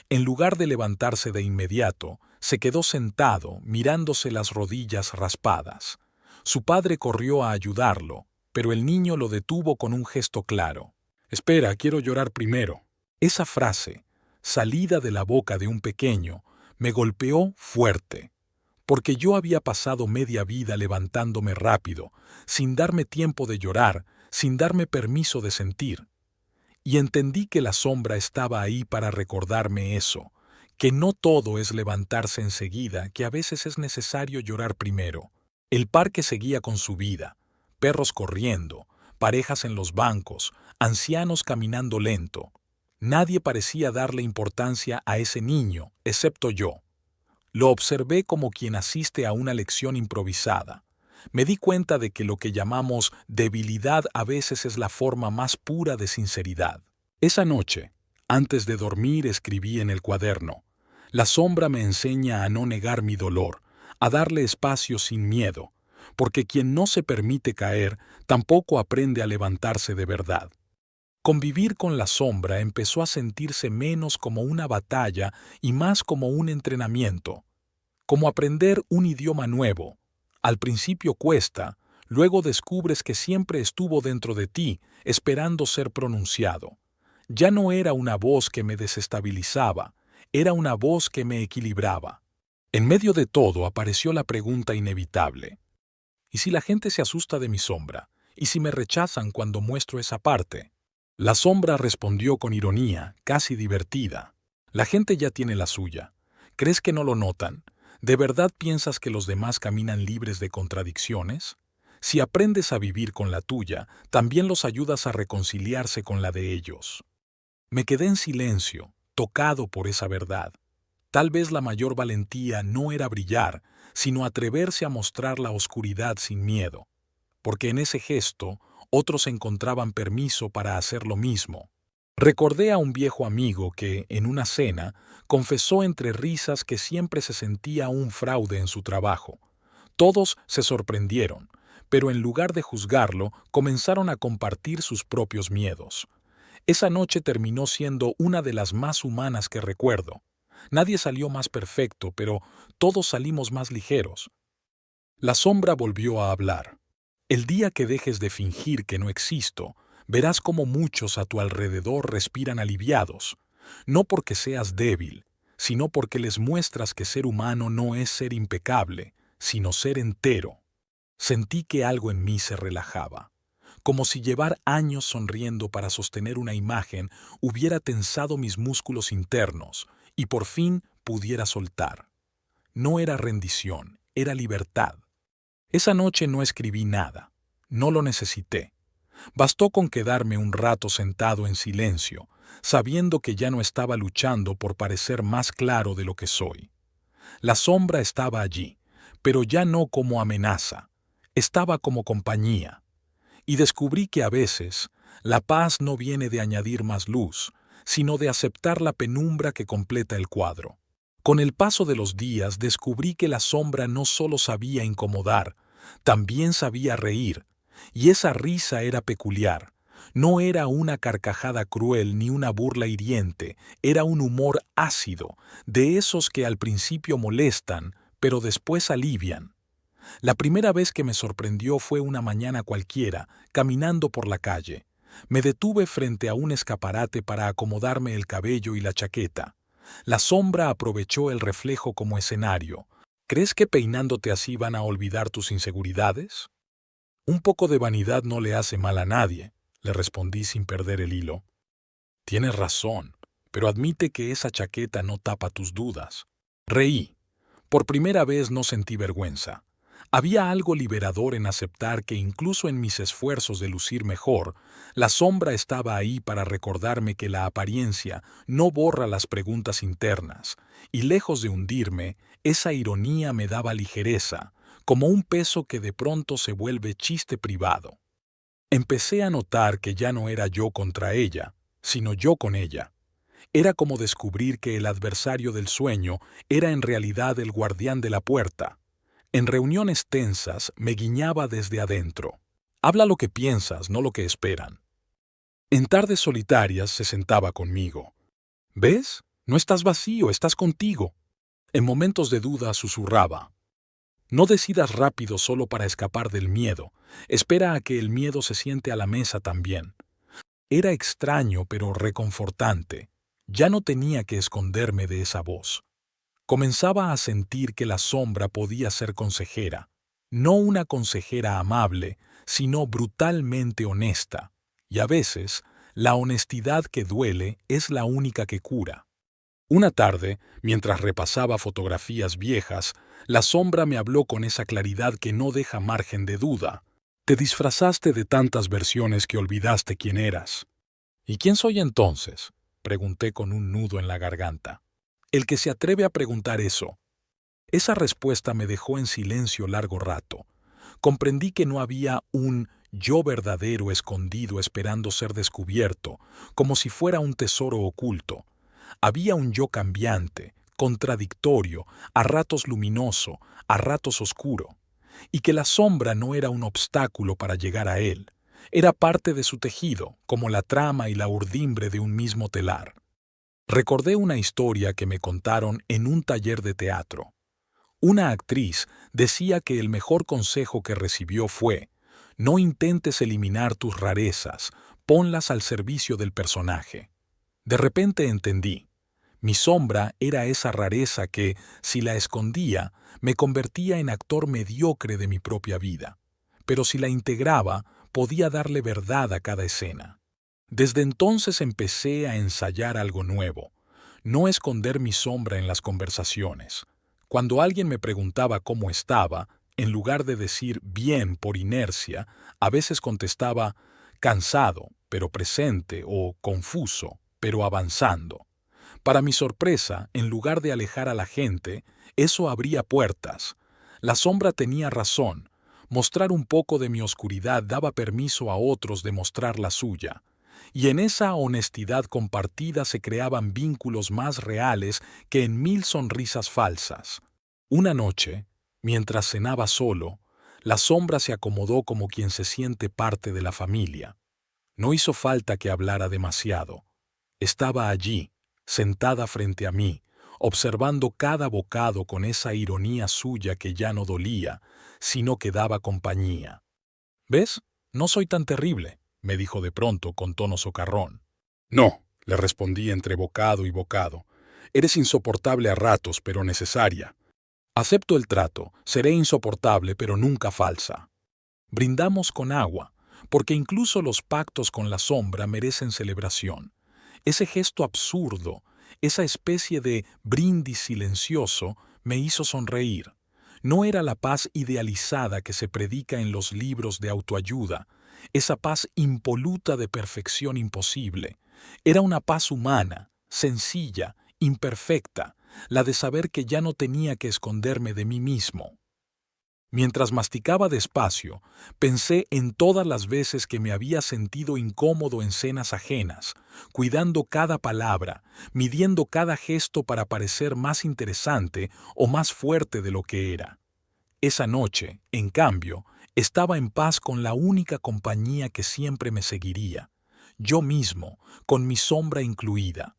En lugar de levantarse de inmediato, se quedó sentado, mirándose las rodillas raspadas. Su padre corrió a ayudarlo, pero el niño lo detuvo con un gesto claro. «Espera, quiero llorar primero». Esa frase, salida de la boca de un pequeño, me golpeó fuerte, porque yo había pasado media vida levantándome rápido, sin darme tiempo de llorar, sin darme permiso de sentir. Y entendí que la sombra estaba ahí para recordarme eso, que no todo es levantarse enseguida, que a veces es necesario llorar primero. El parque seguía con su vida, perros corriendo, parejas en los bancos, ancianos caminando lento. Nadie parecía darle importancia a ese niño, excepto yo. Lo observé como quien asiste a una lección improvisada. Me di cuenta de que lo que llamamos debilidad a veces es la forma más pura de sinceridad. Esa noche, antes de dormir, escribí en el cuaderno: la sombra me enseña a no negar mi dolor, a darle espacio sin miedo, porque quien no se permite caer tampoco aprende a levantarse de verdad. Convivir con la sombra empezó a sentirse menos como una batalla y más como un entrenamiento, como aprender un idioma nuevo. Al principio cuesta, luego descubres que siempre estuvo dentro de ti, esperando ser pronunciado. Ya no era una voz que me desestabilizaba, era una voz que me equilibraba. En medio de todo apareció la pregunta inevitable: ¿y si la gente se asusta de mi sombra? ¿Y si me rechazan cuando muestro esa parte? La sombra respondió con ironía, casi divertida: la gente ya tiene la suya. ¿Crees que no lo notan? ¿De verdad piensas que los demás caminan libres de contradicciones? Si aprendes a vivir con la tuya, también los ayudas a reconciliarse con la de ellos. Me quedé en silencio, tocado por esa verdad. Tal vez la mayor valentía no era brillar, sino atreverse a mostrar la oscuridad sin miedo, porque en ese gesto otros encontraban permiso para hacer lo mismo. Recordé a un viejo amigo que, en una cena, confesó entre risas que siempre se sentía un fraude en su trabajo. Todos se sorprendieron, pero en lugar de juzgarlo, comenzaron a compartir sus propios miedos. Esa noche terminó siendo una de las más humanas que recuerdo. Nadie salió más perfecto, pero todos salimos más ligeros. La sombra volvió a hablar. El día que dejes de fingir que no existo, verás cómo muchos a tu alrededor respiran aliviados, no porque seas débil, sino porque les muestras que ser humano no es ser impecable, sino ser entero. Sentí que algo en mí se relajaba, como si llevar años sonriendo para sostener una imagen hubiera tensado mis músculos internos y por fin pudiera soltar. No era rendición, era libertad. Esa noche no escribí nada, no lo necesité. Bastó con quedarme un rato sentado en silencio, sabiendo que ya no estaba luchando por parecer más claro de lo que soy. La sombra estaba allí, pero ya no como amenaza, estaba como compañía. Y descubrí que a veces la paz no viene de añadir más luz, sino de aceptar la penumbra que completa el cuadro. Con el paso de los días descubrí que la sombra no solo sabía incomodar, también sabía reír, y esa risa era peculiar. No era una carcajada cruel ni una burla hiriente, era un humor ácido, de esos que al principio molestan, pero después alivian. La primera vez que me sorprendió fue una mañana cualquiera, caminando por la calle. Me detuve frente a un escaparate para acomodarme el cabello y la chaqueta. La sombra aprovechó el reflejo como escenario. ¿Crees que peinándote así van a olvidar tus inseguridades? Un poco de vanidad no le hace mal a nadie, le respondí sin perder el hilo. Tienes razón, pero admite que esa chaqueta no tapa tus dudas. Reí. Por primera vez no sentí vergüenza. Había algo liberador en aceptar que incluso en mis esfuerzos de lucir mejor, la sombra estaba ahí para recordarme que la apariencia no borra las preguntas internas, y lejos de hundirme, esa ironía me daba ligereza, como un peso que de pronto se vuelve chiste privado. Empecé a notar que ya no era yo contra ella, sino yo con ella. Era como descubrir que el adversario del sueño era en realidad el guardián de la puerta. En reuniones tensas me guiñaba desde adentro. Habla lo que piensas, no lo que esperan. En tardes solitarias se sentaba conmigo. ¿Ves? No estás vacío, estás contigo. En momentos de duda susurraba. No decidas rápido solo para escapar del miedo. Espera a que el miedo se siente a la mesa también. Era extraño pero reconfortante. Ya no tenía que esconderme de esa voz. Comenzaba a sentir que la sombra podía ser consejera, no una consejera amable, sino brutalmente honesta, y a veces la honestidad que duele es la única que cura. Una tarde, mientras repasaba fotografías viejas, la sombra me habló con esa claridad que no deja margen de duda. Te disfrazaste de tantas versiones que olvidaste quién eras. ¿Y quién soy entonces? Pregunté con un nudo en la garganta. El que se atreve a preguntar eso. Esa respuesta me dejó en silencio largo rato. Comprendí que no había un yo verdadero escondido esperando ser descubierto, como si fuera un tesoro oculto. Había un yo cambiante, contradictorio, a ratos luminoso, a ratos oscuro, y que la sombra no era un obstáculo para llegar a él. Era parte de su tejido, como la trama y la urdimbre de un mismo telar. Recordé una historia que me contaron en un taller de teatro. Una actriz decía que el mejor consejo que recibió fue: no intentes eliminar tus rarezas, ponlas al servicio del personaje. De repente entendí. Mi sombra era esa rareza que, si la escondía, me convertía en actor mediocre de mi propia vida. Pero si la integraba, podía darle verdad a cada escena. Desde entonces empecé a ensayar algo nuevo, no esconder mi sombra en las conversaciones. Cuando alguien me preguntaba cómo estaba, en lugar de decir bien por inercia, a veces contestaba cansado, pero presente, o confuso, pero avanzando. Para mi sorpresa, en lugar de alejar a la gente, eso abría puertas. La sombra tenía razón. Mostrar un poco de mi oscuridad daba permiso a otros de mostrar la suya. Y en esa honestidad compartida se creaban vínculos más reales que en 1000 sonrisas falsas. Una noche, mientras cenaba solo, la sombra se acomodó como quien se siente parte de la familia. No hizo falta que hablara demasiado. Estaba allí, sentada frente a mí, observando cada bocado con esa ironía suya que ya no dolía, sino que daba compañía. ¿Ves? No soy tan terrible, me dijo de pronto con tono socarrón. No, le respondí entre bocado y bocado. Eres insoportable a ratos, pero necesaria. Acepto el trato, seré insoportable pero nunca falsa. Brindamos con agua, porque incluso los pactos con la sombra merecen celebración. Ese gesto absurdo, esa especie de brindis silencioso, me hizo sonreír. No era la paz idealizada que se predica en los libros de autoayuda, esa paz impoluta de perfección imposible. Era una paz humana, sencilla, imperfecta, la de saber que ya no tenía que esconderme de mí mismo. Mientras masticaba despacio, pensé en todas las veces que me había sentido incómodo en cenas ajenas, cuidando cada palabra, midiendo cada gesto para parecer más interesante o más fuerte de lo que era. Esa noche, en cambio, estaba en paz con la única compañía que siempre me seguiría, yo mismo, con mi sombra incluida.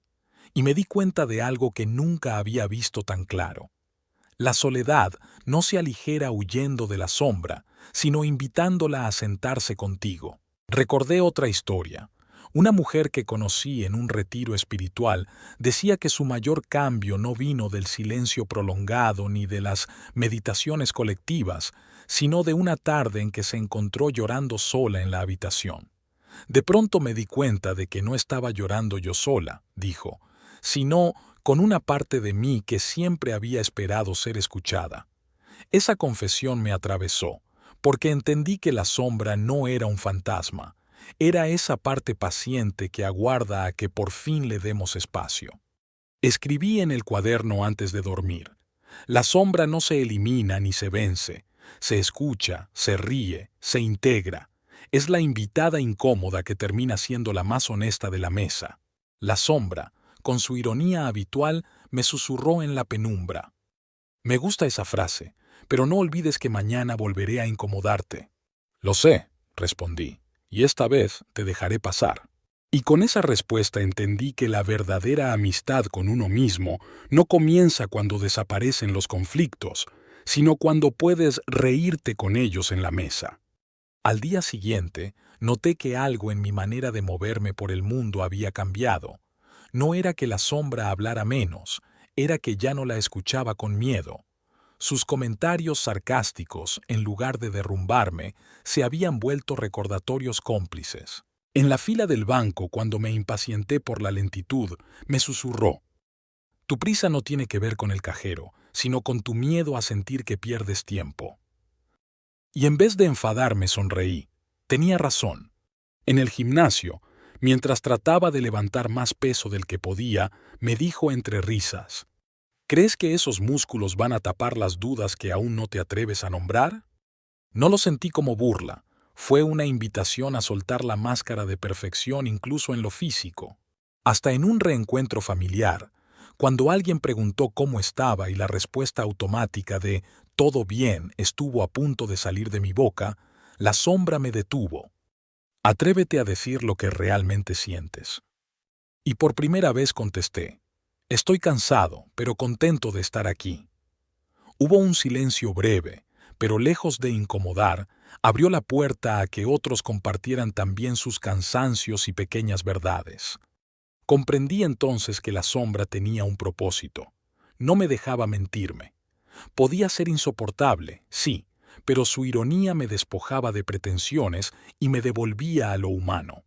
Y me di cuenta de algo que nunca había visto tan claro. La soledad no se aligera huyendo de la sombra, sino invitándola a sentarse contigo. Recordé otra historia. Una mujer que conocí en un retiro espiritual decía que su mayor cambio no vino del silencio prolongado ni de las meditaciones colectivas, sino de una tarde en que se encontró llorando sola en la habitación. De pronto me di cuenta de que no estaba llorando yo sola, dijo, sino con una parte de mí que siempre había esperado ser escuchada. Esa confesión me atravesó, porque entendí que la sombra no era un fantasma, era esa parte paciente que aguarda a que por fin le demos espacio. Escribí en el cuaderno antes de dormir. La sombra no se elimina ni se vence, se escucha, se ríe, se integra. Es la invitada incómoda que termina siendo la más honesta de la mesa. La sombra, con su ironía habitual, me susurró en la penumbra. Me gusta esa frase, pero no olvides que mañana volveré a incomodarte. Lo sé, respondí, y esta vez te dejaré pasar. Y con esa respuesta entendí que la verdadera amistad con uno mismo no comienza cuando desaparecen los conflictos, sino cuando puedes reírte con ellos en la mesa. Al día siguiente, noté que algo en mi manera de moverme por el mundo había cambiado. No era que la sombra hablara menos, era que ya no la escuchaba con miedo. Sus comentarios sarcásticos, en lugar de derrumbarme, se habían vuelto recordatorios cómplices. En la fila del banco, cuando me impacienté por la lentitud, me susurró: «Tu prisa no tiene que ver con el cajero, sino con tu miedo a sentir que pierdes tiempo». Y en vez de enfadarme, sonreí. Tenía razón. En el gimnasio, mientras trataba de levantar más peso del que podía, me dijo entre risas: «¿Crees que esos músculos van a tapar las dudas que aún no te atreves a nombrar?». No lo sentí como burla, fue una invitación a soltar la máscara de perfección incluso en lo físico. Hasta en un reencuentro familiar, cuando alguien preguntó cómo estaba y la respuesta automática de «todo bien» estuvo a punto de salir de mi boca, la sombra me detuvo. «Atrévete a decir lo que realmente sientes». Y por primera vez contesté: «Estoy cansado, pero contento de estar aquí». Hubo un silencio breve, pero lejos de incomodar, abrió la puerta a que otros compartieran también sus cansancios y pequeñas verdades. Comprendí entonces que la sombra tenía un propósito. No me dejaba mentirme. Podía ser insoportable, sí, pero su ironía me despojaba de pretensiones y me devolvía a lo humano.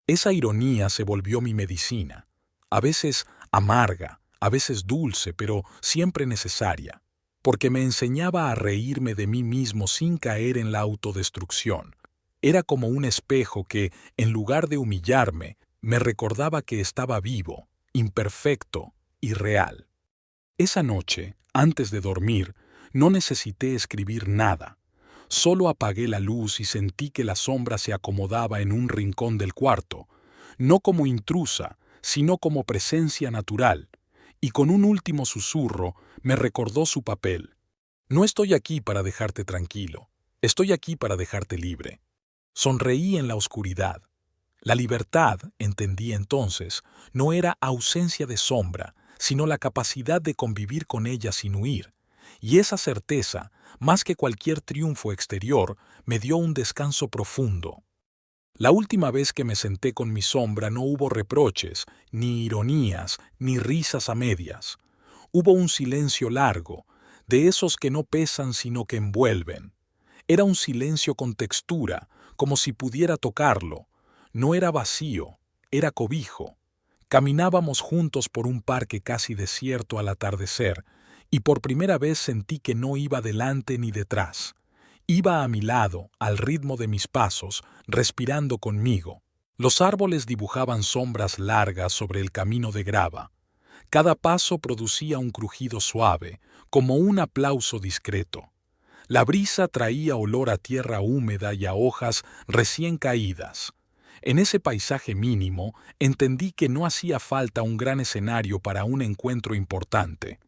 Esa ironía se volvió mi medicina, a veces amarga, a veces dulce, pero siempre necesaria, porque me enseñaba a reírme de mí mismo sin caer en la autodestrucción. Era como un espejo que, en lugar de humillarme, me recordaba que estaba vivo, imperfecto y real. Esa noche, antes de dormir, no necesité escribir nada. Solo apagué la luz y sentí que la sombra se acomodaba en un rincón del cuarto, no como intrusa, sino como presencia natural, y con un último susurro me recordó su papel. «No estoy aquí para dejarte tranquilo, estoy aquí para dejarte libre». Sonreí en la oscuridad. La libertad, entendí entonces, no era ausencia de sombra, sino la capacidad de convivir con ella sin huir. Y esa certeza, más que cualquier triunfo exterior, me dio un descanso profundo. La última vez que me senté con mi sombra no hubo reproches, ni ironías, ni risas a medias. Hubo un silencio largo, de esos que no pesan sino que envuelven. Era un silencio con textura, como si pudiera tocarlo. No era vacío, era cobijo. Caminábamos juntos por un parque casi desierto al atardecer, y por primera vez sentí que no iba delante ni detrás. Iba a mi lado, al ritmo de mis pasos, respirando conmigo. Los árboles dibujaban sombras largas sobre el camino de grava. Cada paso producía un crujido suave, como un aplauso discreto. La brisa traía olor a tierra húmeda y a hojas recién caídas. En ese paisaje mínimo entendí que no hacía falta un gran escenario para un encuentro importante.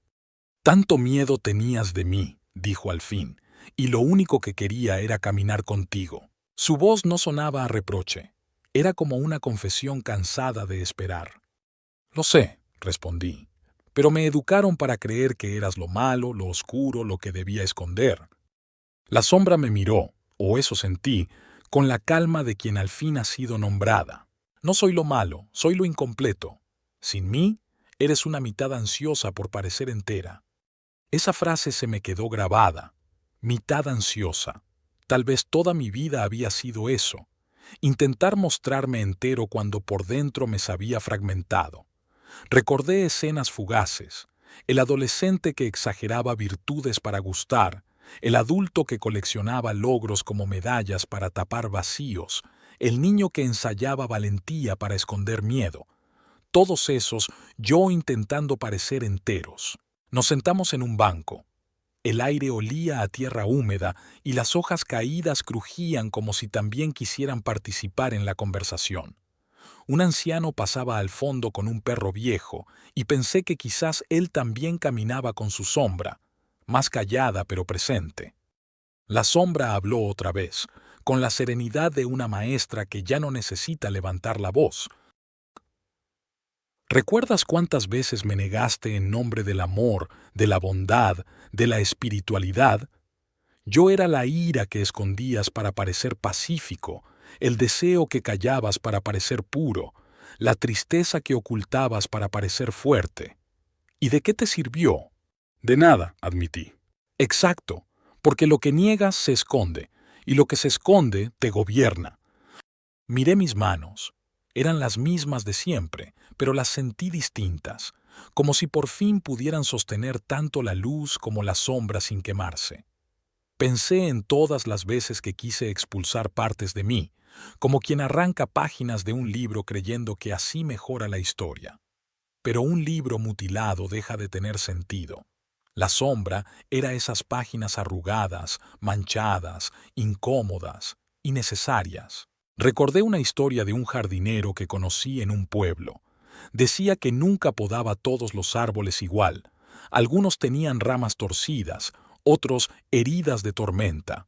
«Tanto miedo tenías de mí», dijo al fin, «y lo único que quería era caminar contigo». Su voz no sonaba a reproche. Era como una confesión cansada de esperar. «Lo sé», respondí, «pero me educaron para creer que eras lo malo, lo oscuro, lo que debía esconder». La sombra me miró, o eso sentí, con la calma de quien al fin ha sido nombrada. «No soy lo malo, soy lo incompleto. Sin mí, eres una mitad ansiosa por parecer entera». Esa frase se me quedó grabada. Mitad ansiosa. Tal vez toda mi vida había sido eso. Intentar mostrarme entero cuando por dentro me sabía fragmentado. Recordé escenas fugaces. El adolescente que exageraba virtudes para gustar, el adulto que coleccionaba logros como medallas para tapar vacíos, el niño que ensayaba valentía para esconder miedo. Todos esos, yo intentando parecer enteros. Nos sentamos en un banco. El aire olía a tierra húmeda y las hojas caídas crujían como si también quisieran participar en la conversación. Un anciano pasaba al fondo con un perro viejo y pensé que quizás él también caminaba con su sombra, más callada pero presente. La sombra habló otra vez, con la serenidad de una maestra que ya no necesita levantar la voz. ¿Recuerdas cuántas veces me negaste en nombre del amor, de la bondad, de la espiritualidad? Yo era la ira que escondías para parecer pacífico, el deseo que callabas para parecer puro, la tristeza que ocultabas para parecer fuerte. ¿Y de qué te sirvió? De nada, admití. Exacto, porque lo que niegas se esconde, y lo que se esconde te gobierna. Miré mis manos. Eran las mismas de siempre, pero las sentí distintas, como si por fin pudieran sostener tanto la luz como la sombra sin quemarse. Pensé en todas las veces que quise expulsar partes de mí, como quien arranca páginas de un libro creyendo que así mejora la historia. Pero un libro mutilado deja de tener sentido. La sombra era esas páginas arrugadas, manchadas, incómodas, innecesarias. Recordé una historia de un jardinero que conocí en un pueblo. Decía que nunca podaba todos los árboles igual. Algunos tenían ramas torcidas, otros heridas de tormenta.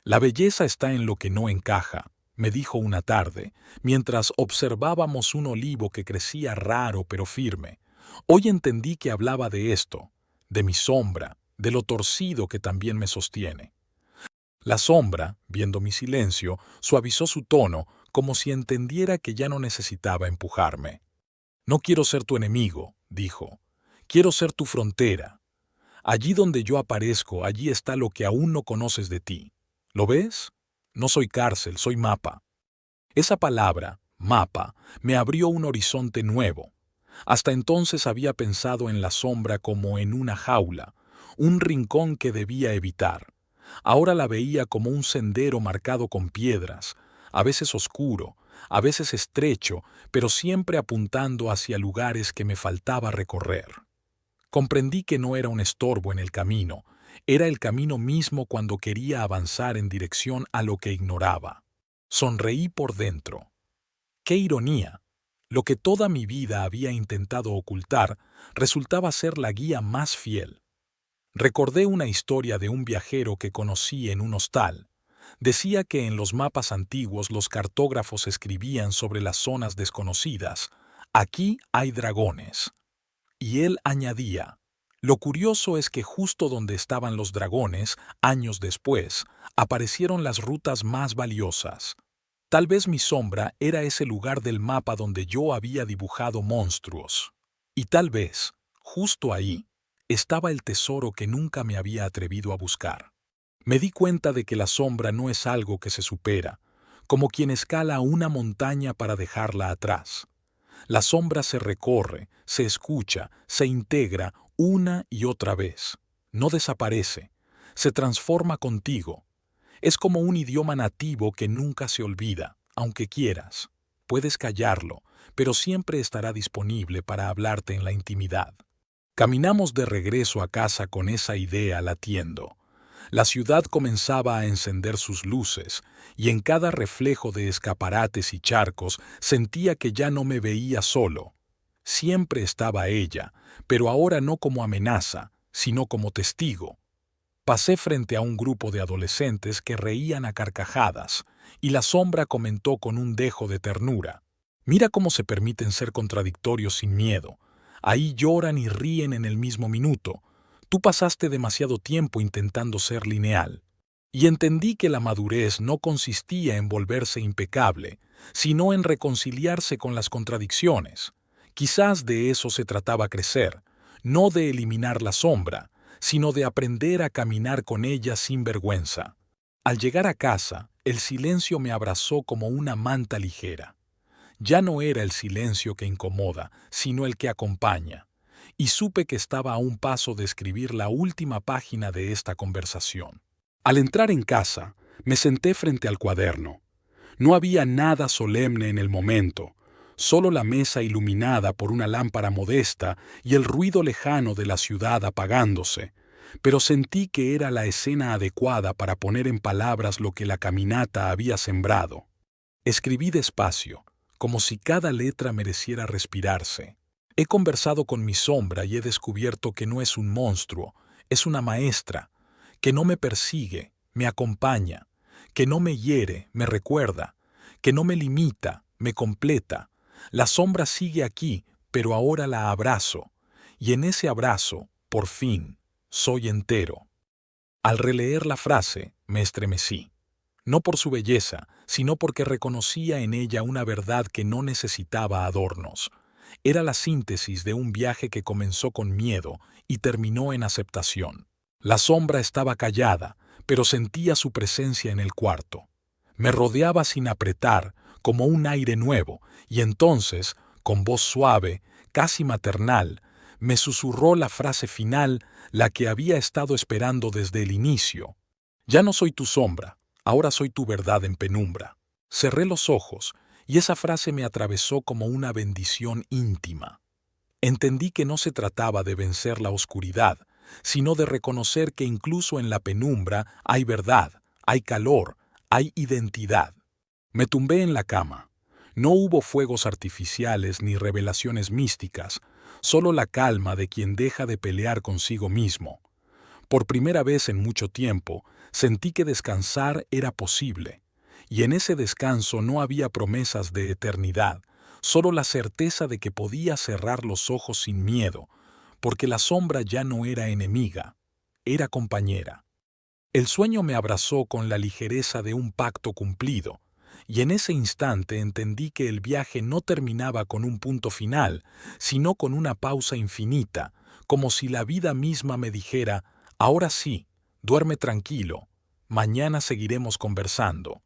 La belleza está en lo que no encaja, me dijo una tarde, mientras observábamos un olivo que crecía raro pero firme. Hoy entendí que hablaba de esto, de mi sombra, de lo torcido que también me sostiene. La sombra, viendo mi silencio, suavizó su tono, como si entendiera que ya no necesitaba empujarme. «No quiero ser tu enemigo», dijo. «Quiero ser tu frontera. Allí donde yo aparezco, allí está lo que aún no conoces de ti. ¿Lo ves? No soy cárcel, soy mapa». Esa palabra, mapa, me abrió un horizonte nuevo. Hasta entonces había pensado en la sombra como en una jaula, un rincón que debía evitar. Ahora la veía como un sendero marcado con piedras, a veces oscuro, a veces estrecho, pero siempre apuntando hacia lugares que me faltaba recorrer. Comprendí que no era un estorbo en el camino, era el camino mismo cuando quería avanzar en dirección a lo que ignoraba. Sonreí por dentro. ¡Qué ironía! Lo que toda mi vida había intentado ocultar resultaba ser la guía más fiel. Recordé una historia de un viajero que conocí en un hostal. Decía que en los mapas antiguos los cartógrafos escribían sobre las zonas desconocidas. «Aquí hay dragones». Y él añadía, «Lo curioso es que justo donde estaban los dragones, años después, aparecieron las rutas más valiosas». Tal vez mi sombra era ese lugar del mapa donde yo había dibujado monstruos. Y tal vez, justo ahí, estaba el tesoro que nunca me había atrevido a buscar. Me di cuenta de que la sombra no es algo que se supera, como quien escala una montaña para dejarla atrás. La sombra se recorre, se escucha, se integra una y otra vez. No desaparece, se transforma contigo. Es como un idioma nativo que nunca se olvida, aunque quieras. Puedes callarlo, pero siempre estará disponible para hablarte en la intimidad. Caminamos de regreso a casa con esa idea latiendo. La ciudad comenzaba a encender sus luces, y en cada reflejo de escaparates y charcos sentía que ya no me veía solo. Siempre estaba ella, pero ahora no como amenaza, sino como testigo. Pasé frente a un grupo de adolescentes que reían a carcajadas, y la sombra comentó con un dejo de ternura: «Mira cómo se permiten ser contradictorios sin miedo. Ahí lloran y ríen en el mismo minuto. Tú pasaste demasiado tiempo intentando ser lineal». Y entendí que la madurez no consistía en volverse impecable, sino en reconciliarse con las contradicciones. Quizás de eso se trataba crecer, no de eliminar la sombra, sino de aprender a caminar con ella sin vergüenza. Al llegar a casa, el silencio me abrazó como una manta ligera. Ya no era el silencio que incomoda, sino el que acompaña. Y supe que estaba a un paso de escribir la última página de esta conversación. Al entrar en casa, me senté frente al cuaderno. No había nada solemne en el momento, solo la mesa iluminada por una lámpara modesta y el ruido lejano de la ciudad apagándose, pero sentí que era la escena adecuada para poner en palabras lo que la caminata había sembrado. Escribí despacio, como si cada letra mereciera respirarse. He conversado con mi sombra y he descubierto que no es un monstruo, es una maestra, que no me persigue, me acompaña, que no me hiere, me recuerda, que no me limita, me completa. La sombra sigue aquí, pero ahora la abrazo, y en ese abrazo, por fin, soy entero. Al releer la frase, me estremecí. No por su belleza, sino porque reconocía en ella una verdad que no necesitaba adornos. Era la síntesis de un viaje que comenzó con miedo y terminó en aceptación. La sombra estaba callada, pero sentía su presencia en el cuarto. Me rodeaba sin apretar, como un aire nuevo, y entonces, con voz suave, casi maternal, me susurró la frase final, la que había estado esperando desde el inicio. «Ya no soy tu sombra, ahora soy tu verdad en penumbra». Cerré los ojos, y esa frase me atravesó como una bendición íntima. Entendí que no se trataba de vencer la oscuridad, sino de reconocer que incluso en la penumbra hay verdad, hay calor, hay identidad. Me tumbé en la cama. No hubo fuegos artificiales ni revelaciones místicas, solo la calma de quien deja de pelear consigo mismo. Por primera vez en mucho tiempo, sentí que descansar era posible, y en ese descanso no había promesas de eternidad, solo la certeza de que podía cerrar los ojos sin miedo, porque la sombra ya no era enemiga, era compañera. El sueño me abrazó con la ligereza de un pacto cumplido, y en ese instante entendí que el viaje no terminaba con un punto final, sino con una pausa infinita, como si la vida misma me dijera: «Ahora sí, duerme tranquilo, mañana seguiremos conversando».